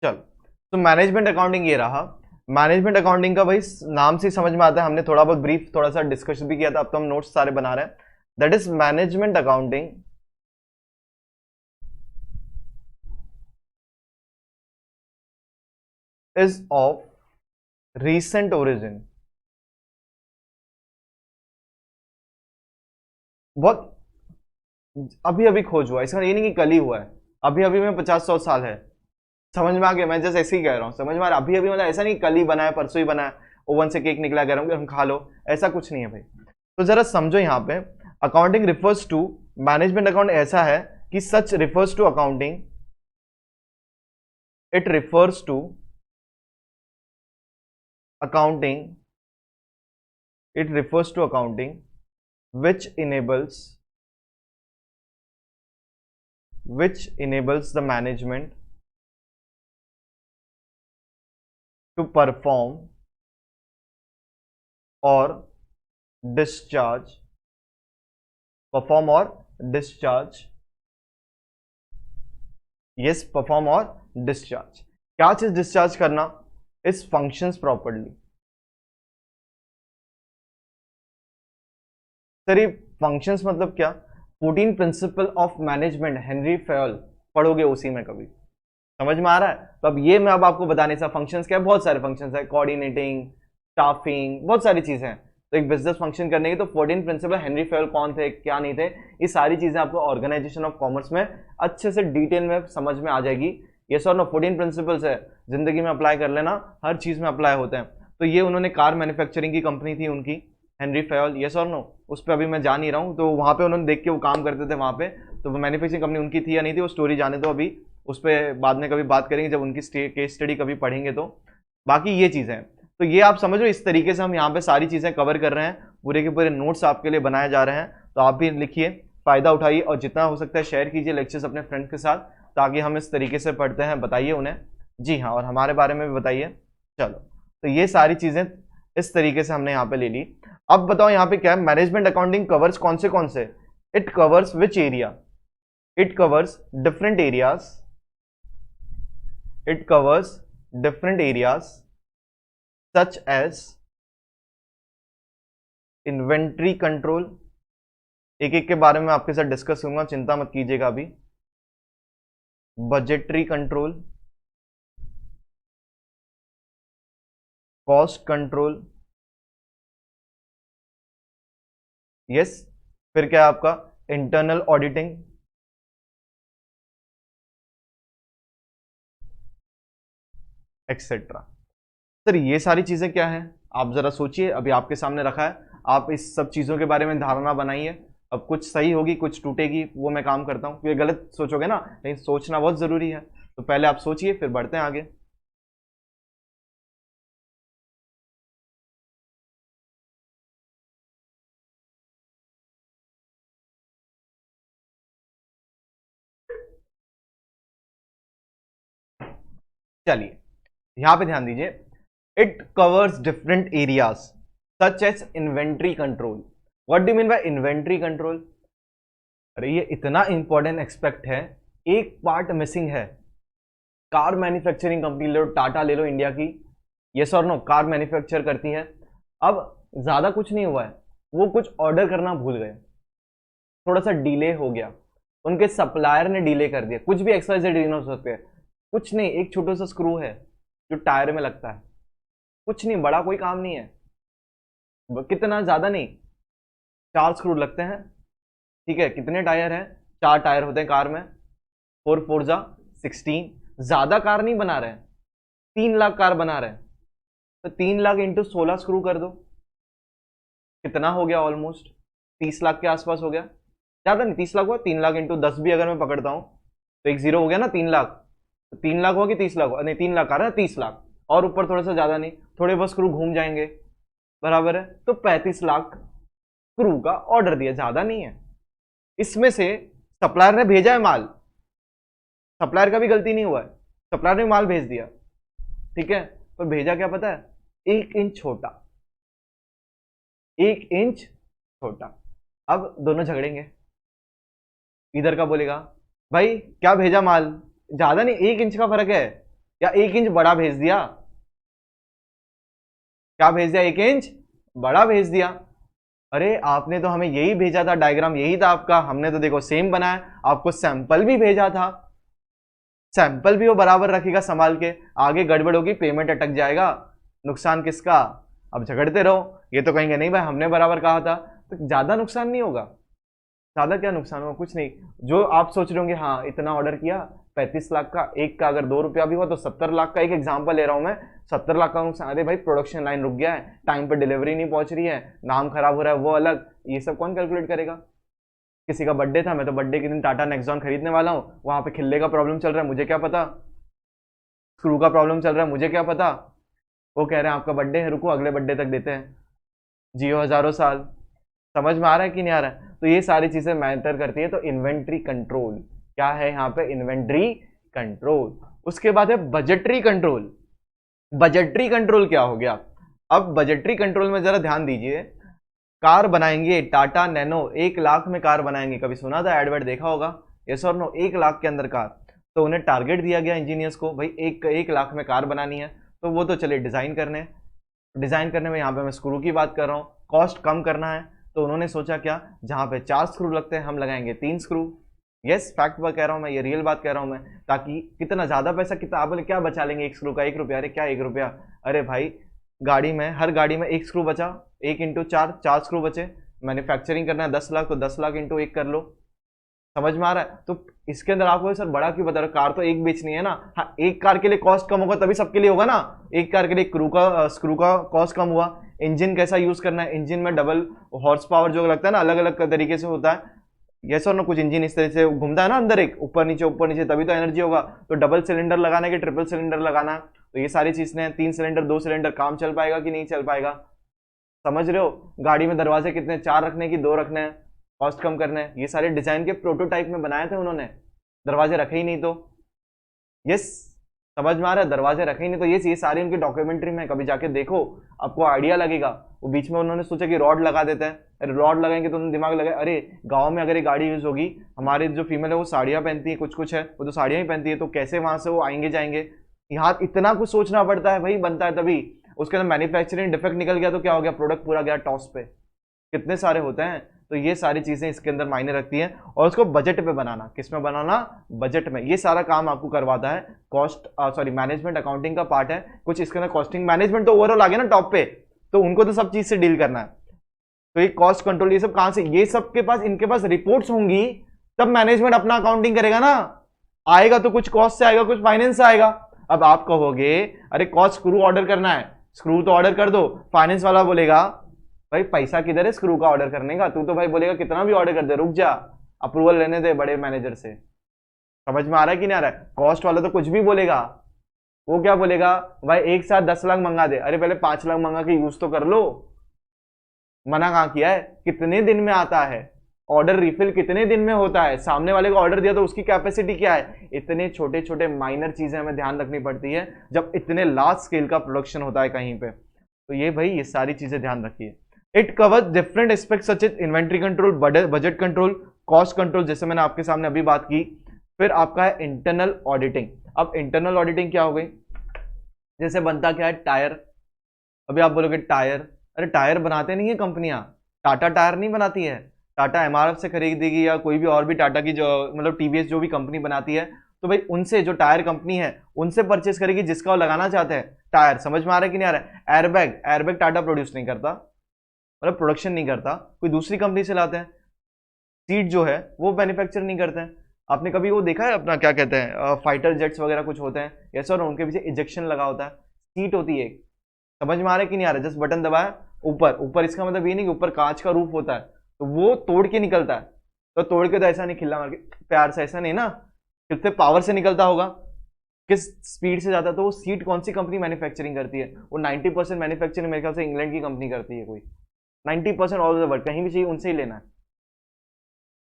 S1: चलो, तो मैनेजमेंट अकाउंटिंग ये रहा। मैनेजमेंट अकाउंटिंग का भाई नाम से समझ में आता है, हमने थोड़ा बहुत ब्रीफ थोड़ा सा डिस्कशन भी किया था, अब तो हम नोट्स सारे बना रहे हैं। That is management accounting is of recent origin. बहुत अभी अभी खोज हुआ, इसका ये नहीं कि कल ही हुआ है, अभी अभी में 50-100 साल है। समझ में आ गया? मैं जैसे ऐसे ही कह रहा हूँ, समझ में आ रहा? अभी अभी मतलब ऐसा नहीं कल ही बना है, परसों ही बना है, ओवन से केक निकला कह रहा हूँ खा लो, ऐसा कुछ नहीं है भाई। तो जरा समझो यहाँ पे, accounting refers to, management account ऐसा है कि such refers to accounting, it refers to accounting, it refers to accounting which enables the management to perform or discharge yes, perform और discharge। क्या चीज डिस्चार्ज करना? इस फंक्शंस प्रॉपर्ली। सर ये functions मतलब क्या? 14 principle of management, Henry Fayol, पढ़ोगे उसी में कभी। समझ में आ रहा है? तो अब ये मैं अब आपको बताने सा फंक्शंस क्या है, बहुत सारे फंक्शंस है, कोऑर्डिनेटिंग, स्टाफिंग, बहुत सारी चीजें हैं। तो एक बिजनेस फंक्शन करने की तो 14 प्रिंसिपल, हेनरी फेयल कौन थे क्या नहीं थे, ये सारी चीजें आपको ऑर्गेनाइजेशन ऑफ कॉमर्स में अच्छे से डिटेल में समझ में आ जाएगी। ये सर नो 14 प्रिंसिपल्स है, जिंदगी में अप्लाई कर लेना, हर चीज में अप्लाई होते हैं। तो ये उन्होंने कार मैन्युफैक्चरिंग की कंपनी थी उनकी, हेनरी फेयल, यस और नो? उस पर अभी मैं जा नहीं रहा हूँ, तो वहाँ पे उन्होंने देख के वो काम करते थे वहाँ पे। तो मैन्युफैक्चरिंग कंपनी उनकी थी या नहीं थी वो स्टोरी जाने दो, अभी उस पर बाद में कभी बात करेंगे जब उनकी केस स्टडी कभी पढ़ेंगे तो। बाकी ये चीज़ें हैं, तो ये आप समझो इस तरीके से हम यहाँ पे सारी चीज़ें कवर कर रहे हैं, पूरे के पूरे नोट्स आपके लिए बनाए जा रहे हैं। तो आप भी लिखिए, फ़ायदा उठाइए, और जितना हो सकता है शेयर कीजिए लेक्चर्स अपने फ्रेंड्स के साथ, ताकि हम इस तरीके से पढ़ते हैं, बताइए उन्हें। जी हाँ, और हमारे बारे में भी बताइए। चलो, तो ये सारी चीज़ें इस तरीके से हमने यहाँ पे ले ली। अब बताओ यहाँ पे क्या है, मैनेजमेंट अकाउंटिंग कवर्स कौन से it covers which area, it covers different areas, it covers different areas such as inventory control. एक एक के बारे में आपके साथ डिस्कस करूंगा, चिंता मत कीजिएगा अभी। Budgetary control, cost control, yes, फिर क्या है आपका इंटरनल ऑडिटिंग, एक्सेट्रा। सर ये सारी चीजें क्या है, आप जरा सोचिए, अभी आपके सामने रखा है, आप इस सब चीजों के बारे में धारणा बनाइए। अब कुछ सही होगी कुछ टूटेगी, वो मैं काम करता हूँ, ये गलत सोचोगे ना, लेकिन सोचना बहुत जरूरी है। तो पहले आप सोचिए फिर बढ़ते हैं आगे। चलिए यहां पे ध्यान दीजिए, it covers different areas such as inventory control. What do mean by inventory control? अरे ये इतना इंपॉर्टेंट एस्पेक्ट है, एक पार्ट मिसिंग है। कार मैन्युफैक्चरिंग कंपनी ले लो, टाटा ले लो इंडिया की, यस और नो, कार मैन्युफैक्चर करती है। अब ज्यादा कुछ नहीं हुआ है, वो कुछ ऑर्डर करना भूल गए, थोड़ा सा डिले हो गया, उनके सप्लायर ने डिले कर दिया, कुछ भी एक्सवाइजेड रीजन हो सकते हैं, कुछ नहीं, एक छोटा सा स्क्रू है जो टायर में लगता है, कुछ नहीं, बड़ा कोई काम नहीं है, कितना ज्यादा नहीं, 4 स्क्रू लगते हैं, ठीक है। कितने टायर हैं? 4 टायर होते हैं कार में, 4 4 जा 16। ज्यादा कार नहीं बना रहे हैं, 3 लाख कार बना रहे हैं, तो 3 लाख इंटू 16 स्क्रू कर दो, कितना हो गया? ऑलमोस्ट 30 लाख के आसपास हो गया, ज्यादा नहीं, 30 लाख हुआ। 3 लाख इंटू 10 भी अगर मैं पकड़ता हूं तो एक जीरो हो गया ना, 3 लाख। तो 3 लाख हुआ कि 30 लाख हुआ? नहीं, 3 लाख आ रहा है, 30 लाख और ऊपर थोड़ा सा, ज्यादा नहीं, थोड़े बहुत स्क्रू घूम जाएंगे, बराबर है। तो 35 लाख स्क्रू का ऑर्डर दिया, ज्यादा नहीं है। इसमें से सप्लायर ने भेजा है माल, सप्लायर का भी गलती नहीं हुआ है, सप्लायर ने माल भेज दिया, ठीक है, पर भेजा क्या पता है? 1 इंच छोटा, 1 इंच छोटा। अब दोनों झगड़ेंगे, इधर का बोलेगा भाई क्या भेजा माल, ज्यादा नहीं, 1 इंच का फर्क है, या 1 इंच बड़ा भेज दिया, क्या भेज दिया? 1 इंच बड़ा भेज दिया। अरे आपने तो हमें यही भेजा था, डायग्राम यही था आपका, हमने तो देखो सेम बनाया, आपको सैंपल भी भेजा था, सैंपल भी वो बराबर रखेगा संभाल के, आगे गड़बड़ होगी, पेमेंट अटक जाएगा, नुकसान किसका? अब झगड़ते रहो, ये तो कहेंगे नहीं भाई हमने बराबर कहा था, तो ज्यादा नुकसान नहीं होगा, ज्यादा क्या नुकसान होगा? कुछ नहीं। जो आप सोच रहे होंगे हाँ इतना ऑर्डर किया 35 लाख का, एक का अगर 2 रुपया भी हुआ तो 70 लाख का, एक एग्जांपल ले रहा हूं मैं, 70 लाख का नुकसान। अरे भाई प्रोडक्शन लाइन रुक गया है, टाइम पर डिलीवरी नहीं पहुंच रही है, नाम खराब हो रहा है, वो अलग, ये सब कौन कैलकुलेट करेगा? किसी का बर्थडे था, मैं तो बर्थडे के दिन टाटा नेक्सॉन खरीदने वाला हूँ, वहां पे खिल्ले का प्रॉब्लम चल रहा है, मुझे क्या पता, स्क्रू का प्रॉब्लम चल रहा है, मुझे क्या पता, वो कह रहे हैं आपका बर्थडे है, रुको अगले बर्थडे तक देते हैं, जियो हजारों साल। समझ में आ रहा है कि नहीं आ रहा है? तो ये सारी चीजें मैटर करती है। तो इन्वेंट्री कंट्रोल क्या है यहाँ पे? Inventory control. उसके बाद है बजटरी कंट्रोल। बजटरी कंट्रोल क्या हो गया? अब बजटरी कंट्रोल में जरा ध्यान दीजिए, कार बनाएंगे टाटा नैनो, 1 लाख में कार बनाएंगे, कभी सुना था, एडवर्ट देखा होगा, यस और नो, 1 लाख के अंदर कार। तो उन्हें टारगेट दिया गया इंजीनियर्स को, भाई 1 लाख में कार बनानी है, तो वो तो चले डिजाइन करने, डिजाइन करने में यहाँ पे मैं स्क्रू की बात कर रहा हूँ, कॉस्ट कम करना है, तो उन्होंने सोचा क्या, जहां पे 4 स्क्रू लगते हैं हम लगाएंगे 3 स्क्रू। यस, फैक्ट बात कह रहा हूं मैं, ये रियल बात कह रहा हूं मैं, ताकि कितना ज्यादा पैसा, कितना आप बोले क्या बचा लेंगे, 1 स्क्रू का 1 रुपया, अरे क्या 1 रुपया, अरे भाई गाड़ी में, हर गाड़ी में 1 स्क्रू बचा, 1 इंटू 4, 4 स्क्रू बचे, मैन्युफैक्चरिंग करना है 10 लाख, तो 10 लाख इंटू 1 कर लो, समझ में आ रहा है? तो इसके अंदर आपको सर बड़ा क्यों बता रहे हो, कार तो एक बेचनी है ना, हाँ एक कार के लिए कॉस्ट कम होगा तभी सबके लिए होगा ना, एक कार के लिए स्क्रू का कॉस्ट कम हुआ। इंजन कैसा यूज करना है, इंजन में डबल हॉर्स पावर जो लगता है ना, अलग अलग तरीके से होता है, यस और नो, कुछ इंजन इस तरह से घूमता है ना अंदर, एक ऊपर नीचे तभी तो एनर्जी होगा। तो डबल सिलेंडर लगाना है कि ट्रिपल सिलेंडर लगाना है, तो ये सारी चीजें, 3 सिलेंडर 2 सिलेंडर, काम चल पाएगा कि नहीं चल पाएगा, समझ रहे हो? गाड़ी में दरवाजे कितने, 4 रखने की 2 रखने हैं, कॉस्ट कम करने हैं, ये सारे डिजाइन के प्रोटोटाइप में बनाए थे उन्होंने, दरवाजे रखे ही नहीं तो, यस समझ में आ रहा है, दरवाजे रखे ही नहीं तो, ये सारी उनकी डॉक्यूमेंट्री में, कभी जाके देखो आपको आइडिया लगेगा। वो बीच में उन्होंने सोचा कि रॉड लगा देते हैं। अरे रॉड लगाएंगे तो उन्होंने दिमाग लगाया, अरे गांव में अगर ये गाड़ी यूज होगी, हमारे जो फीमेल है वो साड़ियाँ पहनती है, कुछ कुछ है वो तो साड़ियाँ ही पहनती है, तो कैसे वहां से वो आएंगे जाएंगे। यहाँ इतना कुछ सोचना पड़ता है भाई, बनता है तभी। उसके अंदर मैन्युफैक्चरिंग डिफेक्ट निकल गया तो क्या हो गया, प्रोडक्ट पूरा गया टॉस पे। कितने सारे होते हैं। तो ये सारी चीजें इसके अंदर मायने रखती हैं। और उसको बजट पे बनाना, किस में बनाना, बजट में, ये सारा काम आपको करवाता है कॉस्ट सॉरी मैनेजमेंट, अकाउंटिंग का पार्ट है कुछ इसके अंदर। कॉस्टिंग मैनेजमेंट तो ओवरऑल आ गया ना टॉप पे, तो उनको तो सब चीज से डील करना है। तो ये कॉस्ट कंट्रोल, ये सब कहां से, ये सब के पास, इनके पास रिपोर्ट्स होंगी तब मैनेजमेंट अपना अकाउंटिंग करेगा ना। आएगा तो कुछ कॉस्ट से आएगा, कुछ फाइनेंस से आएगा। अब आप कहोगे अरे कॉस्ट स्क्रू ऑर्डर करना है, स्क्रू तो ऑर्डर कर दो। फाइनेंस वाला बोलेगा भाई पैसा किधर है स्क्रू का ऑर्डर करने का, तू तो भाई बोलेगा कितना भी ऑर्डर कर दे, रुक जा, अप्रूवल लेने दे बड़े मैनेजर से। समझ में आ रहा है कि नहीं आ रहा है। कॉस्ट वाला तो कुछ भी बोलेगा, वो क्या बोलेगा, भाई एक साथ 10 लाख मंगा दे। अरे पहले 5 लाख मंगा के यूज तो कर लो। मना कहां किया है, कितने दिन में आता है ऑर्डर, रिफिल कितने दिन में होता है, सामने वाले को ऑर्डर दिया तो उसकी कैपेसिटी क्या है। इतने छोटे छोटे माइनर चीजें हमें ध्यान रखनी पड़ती है जब इतने लार्ज स्केल का प्रोडक्शन होता है कहीं पे। तो ये भाई ये सारी चीजें ध्यान रखिए। It covers different aspect such as inventory control, budget control, cost control, जैसे मैंने आपके सामने अभी बात की। फिर आपका है इंटरनल ऑडिटिंग। अब इंटरनल ऑडिटिंग क्या हो गई, जैसे बनता क्या है, टायर। अभी आप बोलोगे टायर, अरे टायर बनाते नहीं है कंपनियां, टाटा टायर नहीं बनाती है। टाटा एमआरएफ से खरीदेगी या कोई भी और भी टाटा की जो मतलब टीवीएस जो भी कंपनी बनाती है, तो भाई उनसे, जो टायर कंपनी है उनसे परचेस करेगी जिसका वो लगाना चाहते हैं टायर। समझ में आ रहा है कि नहीं आ रहा है। एयरबैग, एयरबैग टाटा प्रोड्यूस नहीं करता, मतलब प्रोडक्शन नहीं करता, कोई दूसरी कंपनी से लाते हैं। सीट जो है वो मैन्युफैक्चर नहीं करते हैं। आपने कभी वो देखा है अपना क्या कहते हैं फाइटर जेट्स वगैरह कुछ होते हैं, यस और उनके पीछे इजेक्शन लगा होता है, सीट होती है। समझ में आ रहा है कि नहीं आ रहा है। जस्ट बटन दबाया, ऊपर ऊपर, इसका मतलब ये नहीं कि ऊपर कांच का रूफ होता है तो वो तोड़ के निकलता है। तो तोड़ के तो ऐसा नहीं खिल्ला मार के प्यार से, ऐसा नहीं ना, कितने पावर से निकलता होगा, किस स्पीड से जाता है। तो वो सीट कौन सी कंपनी मैन्युफैक्चरिंग करती है, वो 90% मैन्युफैक्चरिंग मेरे ख्याल से इंग्लैंड की कंपनी करती है कोई। 90% ऑल ओवर द वर्ल्ड, कहीं भी चाहिए उनसे ही लेना है।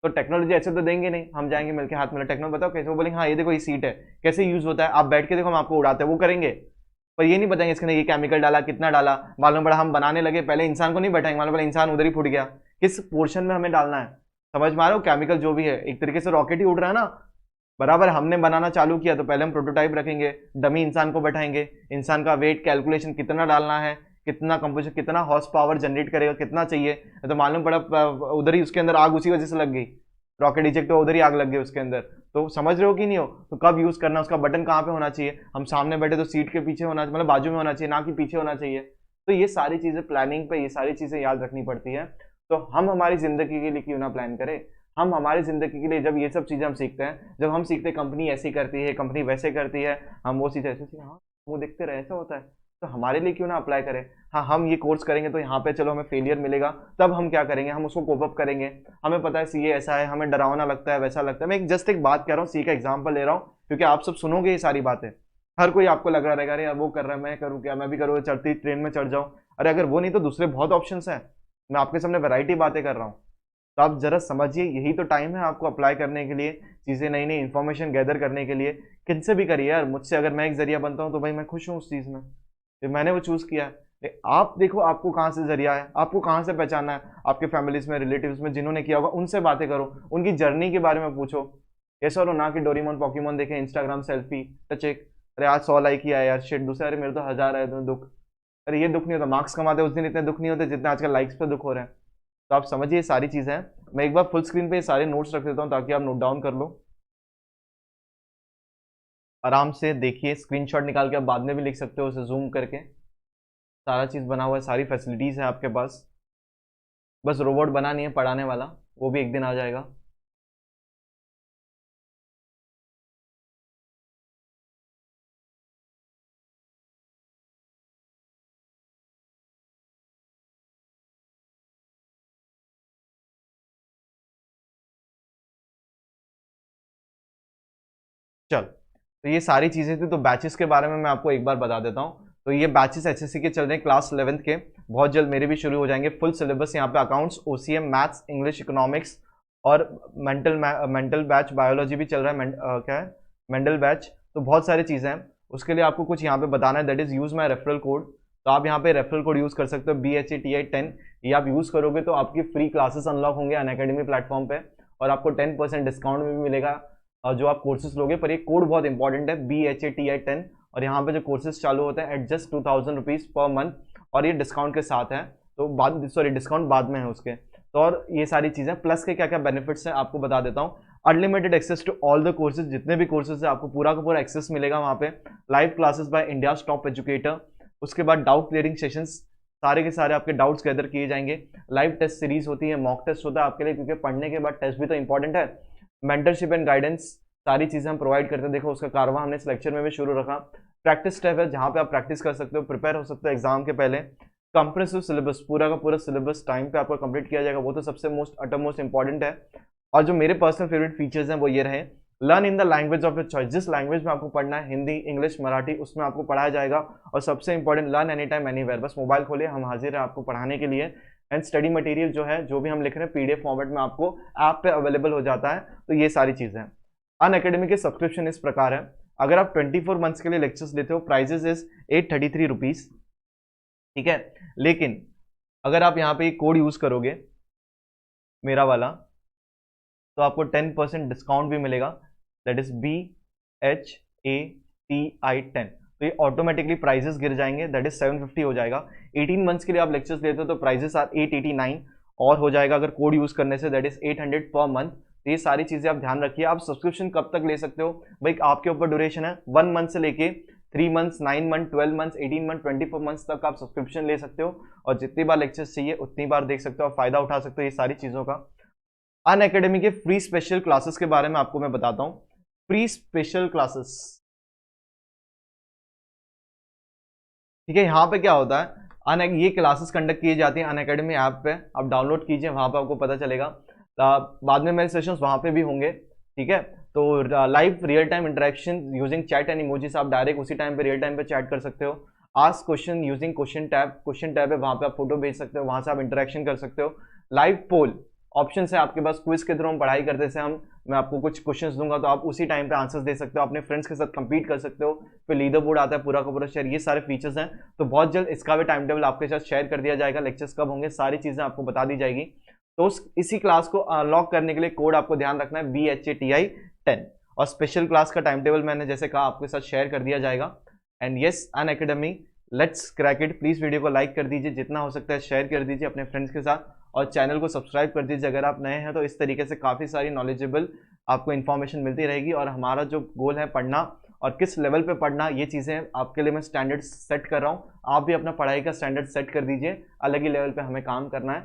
S1: तो टेक्नोलॉजी ऐसे तो देंगे नहीं, हम जाएंगे मिलके हाथ में टेक्नोलॉजी बताओ कैसे, वो बोलेंगे हाँ ये देखो ये सीट है, कैसे यूज होता है, आप बैठ के देखो हम आपको उड़ाते हैं, वो करेंगे। पर ये नहीं बताएंगे इसके अंदर ये केमिकल डाला, कितना डाला, मालूम पड़ा हम बनाने लगे, पहले इंसान को नहीं बैठाएंगे, मालूम पड़ा इंसान उधर ही फूट गया, किस पोर्शन में हमें डालना है। समझ में आ रहा हो, केमिकल जो भी है, एक तरीके से रॉकेट ही उड़ रहा है ना, बराबर। हमने बनाना चालू किया तो पहले हम प्रोटोटाइप रखेंगे, डमी इंसान को बैठाएंगे, इंसान का वेट कैलकुलेशन कितना डालना है, कितना कंपोजिशन, कितना हॉर्स पावर जनरेट करेगा, कितना चाहिए। तो मालूम पड़ा उधर ही उसके अंदर आग उसी वजह से लग गई, रॉकेट इजेक्ट हुआ उधर ही आग लग गई उसके अंदर। तो समझ रहे हो कि नहीं हो। तो कब यूज करना, उसका बटन कहाँ पे होना चाहिए, हम सामने बैठे तो सीट के पीछे होना, मतलब बाजू में होना चाहिए, ना कि पीछे होना चाहिए। तो ये सारी चीजें प्लानिंग पे, ये सारी चीजें याद रखनी पड़ती है। तो हम हमारी जिंदगी के लिए क्यों ना प्लान करें। हम हमारी जिंदगी के लिए जब ये सब चीजें हम सीखते हैं, जब हम सीखते हैं कंपनी ऐसी करती है, कंपनी वैसे करती है, हम वो चीज ऐसे सीखते, हाँ वो देखते रहे ऐसा होता है, तो हमारे लिए क्यों ना अप्लाई करें। हाँ हम ये कोर्स करेंगे तो यहाँ पे चलो हमें फेलियर मिलेगा, तब हम क्या करेंगे, हम उसको कोप अप करेंगे। हमें पता है सीए ऐसा है, हमें डरावना लगता है, वैसा लगता है। मैं जस्ट एक बात कह रहा हूँ, सी का एग्जाम्पल ले रहा हूँ, क्योंकि आप सब सुनोगे ये सारी बातें। हर कोई आपको लग रहा रहेगा अरे यार वो कर रहा है, मैं करूँ क्या, मैं भी करूँ, चढ़ती ट्रेन में चढ़ जाऊँ। अरे अगर वो नहीं तो दूसरे बहुत ऑप्शन है। मैं आपके सामने वैरायटी बातें कर रहा हूँ, तो आप जरा समझिए, यही तो टाइम है आपको अप्लाई करने के लिए, चीजें नई नई इन्फॉर्मेशन गैदर करने के लिए। किनसे भी करिए यार, मुझसे अगर मैं एक जरिया बनता हूँ तो भाई मैं खुश हूँ उस चीज में, फिर मैंने वो चूज किया है। आप देखो आपको कहाँ से जरिया है, आपको कहाँ से पहचानना है, आपके फैमिलीज में, रिलेटिव्स में जिन्होंने किया होगा उनसे बातें करो, उनकी जर्नी के बारे में पूछो। ऐसा हो ना कि डोरीमोन पॉकीमोन देखे, इंस्टाग्राम सेल्फी टच एक, अरे आज 100 लाइक ही आया यार, शिट, दूसरे अरे मेरे तो 1000 आए तो दुख। अरे ये दुख नहीं होता, मार्क्स कमाते उस दिन इतने दुख नहीं होते जितने आजकल लाइक्स पे दुख हो रहे हैं। तो आप समझिए सारी चीजें हैं। मैं एक बार फुल स्क्रीन पे ये सारे नोट्स रख देता हूँ ताकि आप नोट डाउन कर लो, आराम से देखिए, स्क्रीनशॉट निकाल के आप बाद में भी लिख सकते हो उसे जूम करके। सारा चीज़ बना हुआ है, सारी फैसिलिटीज़ है आपके पास। बस रोबोट बना नहीं है पढ़ाने वाला, वो भी एक दिन आ जाएगा। चल, तो ये सारी चीज़ें थी। तो बैचेस के बारे में मैं आपको एक बार बता देता हूँ। तो ये बैचेस एचएससी के चल रहे हैं क्लास 11th के, बहुत जल्द मेरे भी शुरू हो जाएंगे। फुल सिलेबस यहाँ पे accounts, OCM, maths, English, economics और मेंटल बैच, बायोलॉजी भी चल रहा है, क्या है, मेंटल बैच। तो बहुत सारी चीज़ें हैं। उसके लिए आपको कुछ यहाँ पे बताना है, that is use my referral code. तो आप यहाँ पे रेफरल कोड यूज कर सकते हो BHATI10। ये आप यूज करोगे तो आपकी फ्री क्लासेस अनलॉक होंगे अनअकैडमी प्लेटफॉर्म पे, और आपको 10% डिस्काउंट भी मिलेगा जो आप कोर्सेज लोगे। पर ये कोड बहुत इंपॉर्टेंट है, BHATI10, और यहाँ पे जो कोर्सेज चालू होते हैं at just 2000 rupees per month, और ये डिस्काउंट के साथ है। तो डिस्काउंट बाद में है उसके। तो और ये सारी चीजें प्लस के क्या क्या बेनिफिट्स हैं आपको बता देता हूँ। Unlimited access to all the courses, जितने भी कोर्सेज है आपको पूरा का पूरा एक्सेस मिलेगा वहाँ पे। Live classes by India top educator. उसके बाद डाउट क्लियरिंग सेशंस, सारे के सारे आपके डाउट्स गैदर किए जाएंगे। लाइव टेस्ट सीरीज होती है, मॉक टेस्ट होता है आपके लिए, क्योंकि पढ़ने के बाद टेस्ट भी तो इंपॉर्टेंट है। मेंटरशिप एंड गाइडेंस, सारी चीजें हम प्रोवाइड करते हैं। देखो उसका कारवा हमने इस लेक्चर में भी शुरू रखा। प्रैक्टिस स्टेप है जहाँ पे आप प्रैक्टिस कर सकते हो, प्रिपेयर हो सकते हो एग्जाम के पहले। कंप्रेसिव सिलेबस, पूरा का पूरा सिलेबस टाइम पे आपको कंप्लीट किया जाएगा, वो तो सबसे मोस्ट इंपॉर्टेंट है। और जो मेरे पर्सनल फेवरेट फीचर्स हैं वो ये रहे, learn in the language of your choice. जिस लैंग्वेज में आपको पढ़ना है, हिंदी, इंग्लिश, मराठी, उसमें आपको पढ़ाया जाएगा। और सबसे important, learn any time anywhere. बस मोबाइल खोलिए, हम हाजिर हैं आपको पढ़ाने के लिए। एंड स्टडी मटेरियल जो है, जो भी हम लिख रहे हैं PDF फॉर्मेट में आपको ऐप पे अवेलेबल हो जाता है। तो ये सारी चीजें हैं। अनअकैडमी के सब्सक्रिप्शन इस प्रकार है, अगर आप 24 मंथ्स के लिए लेक्चर्स लेते हो, प्राइजेस इज 833 रुपीज, ठीक है। लेकिन अगर आप यहाँ पे कोड यूज करोगे मेरा वाला, तो आपको 10% डिस्काउंट भी मिलेगा, दैट इज BHATI10। तो ये ऑटोमेटिकली प्राइजेस गिर जाएंगे, दैट इज 750 हो जाएगा। 18 मंथ्स के लिए आप लेक्चर्स लेते हो तो प्राइजेस आर 889 और हो जाएगा अगर कोड यूज करने से, दैट इज 800 पर मंथ। तो ये सारी चीजें आप ध्यान रखिए। आप सब्सक्रिप्शन कब तक ले सकते हो भाई, आपके ऊपर ड्यूरेशन है, 1 मंथ से लेके 3 months, 9 month, 12 months, 18 month, 24 months तक आप सब्सक्रिप्शन ले सकते हो, और जितनी बार लेक्चर्स चाहिए उतनी बार देख सकते हो, फायदा उठा सकते हो ये सारी चीजों का। अनअकैडमी के फ्री स्पेशल क्लासेस के बारे में आपको मैं बताता हूं। फ्री स्पेशल क्लासेस, ठीक है। यहाँ पे क्या होता है, ये क्लासेस कंडक्ट की जाती है अनअकैडमी ऐप पे, आप डाउनलोड कीजिए, वहां पे आपको पता चलेगा। बाद में मेरे सेशंस वहां पे भी होंगे, ठीक है। तो live real time interaction using chat and emojis, आप डायरेक्ट उसी टाइम पे रियल टाइम पे चैट कर सकते हो। Ask question using question tab है, वहां पे आप फोटो भेज सकते हो, वहां से आप इंटरेक्शन कर सकते हो। लाइव पोल ऑप्शन है आपके पास, क्विज के थ्रू हम पढ़ाई करते थे, मैं आपको कुछ क्वेश्चंस दूंगा तो आप उसी टाइम पे आंसर्स दे सकते हो, अपने फ्रेंड्स के साथ कंपीट कर सकते हो। फिर लीडर बोर्ड आता है पूरा का पूरा शेयर, ये सारे फीचर्स हैं। तो बहुत जल्द इसका भी टाइम टेबल आपके साथ शेयर कर दिया जाएगा, लेक्चर्स कब होंगे सारी चीजें आपको बता दी जाएगी। तो इसी क्लास को अनलॉक करने के लिए कोड आपको ध्यान रखना है BHATI10, और स्पेशल क्लास का टाइम टेबल मैंने जैसे कहा आपके साथ शेयर कर दिया जाएगा। And yes, Unacademy, let's crack it. Please video को लाइक कर दीजिए, जितना हो सकता है शेयर कर दीजिए अपने फ्रेंड्स के साथ, और चैनल को सब्सक्राइब कर दीजिए अगर आप नए हैं। तो इस तरीके से काफ़ी सारी नॉलेजेबल आपको इन्फॉर्मेशन मिलती रहेगी, और हमारा जो गोल है पढ़ना, और किस लेवल पे पढ़ना, ये चीज़ें आपके लिए मैं स्टैंडर्ड सेट कर रहा हूँ। आप भी अपना पढ़ाई का स्टैंडर्ड सेट कर दीजिए, अलग ही लेवल पे हमें काम करना है,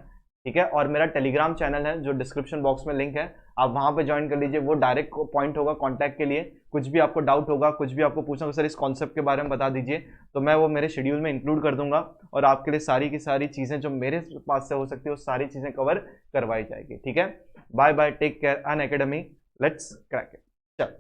S1: ठीक है। और मेरा टेलीग्राम चैनल है जो डिस्क्रिप्शन बॉक्स में लिंक है, आप वहाँ पे ज्वाइन कर लीजिए, वो डायरेक्ट पॉइंट होगा कॉन्टैक्ट के लिए। कुछ भी आपको डाउट होगा, कुछ भी आपको पूछना होगा, सर इस कॉन्सेप्ट के बारे में बता दीजिए, तो मैं वो मेरे शेड्यूल में इंक्लूड कर दूंगा, और आपके लिए सारी की सारी चीज़ें जो मेरे पास से हो सकती है वो सारी चीज़ें कवर करवाई जाएगी, ठीक है। Bye bye, take care, Unacademy, let's crack it, चल।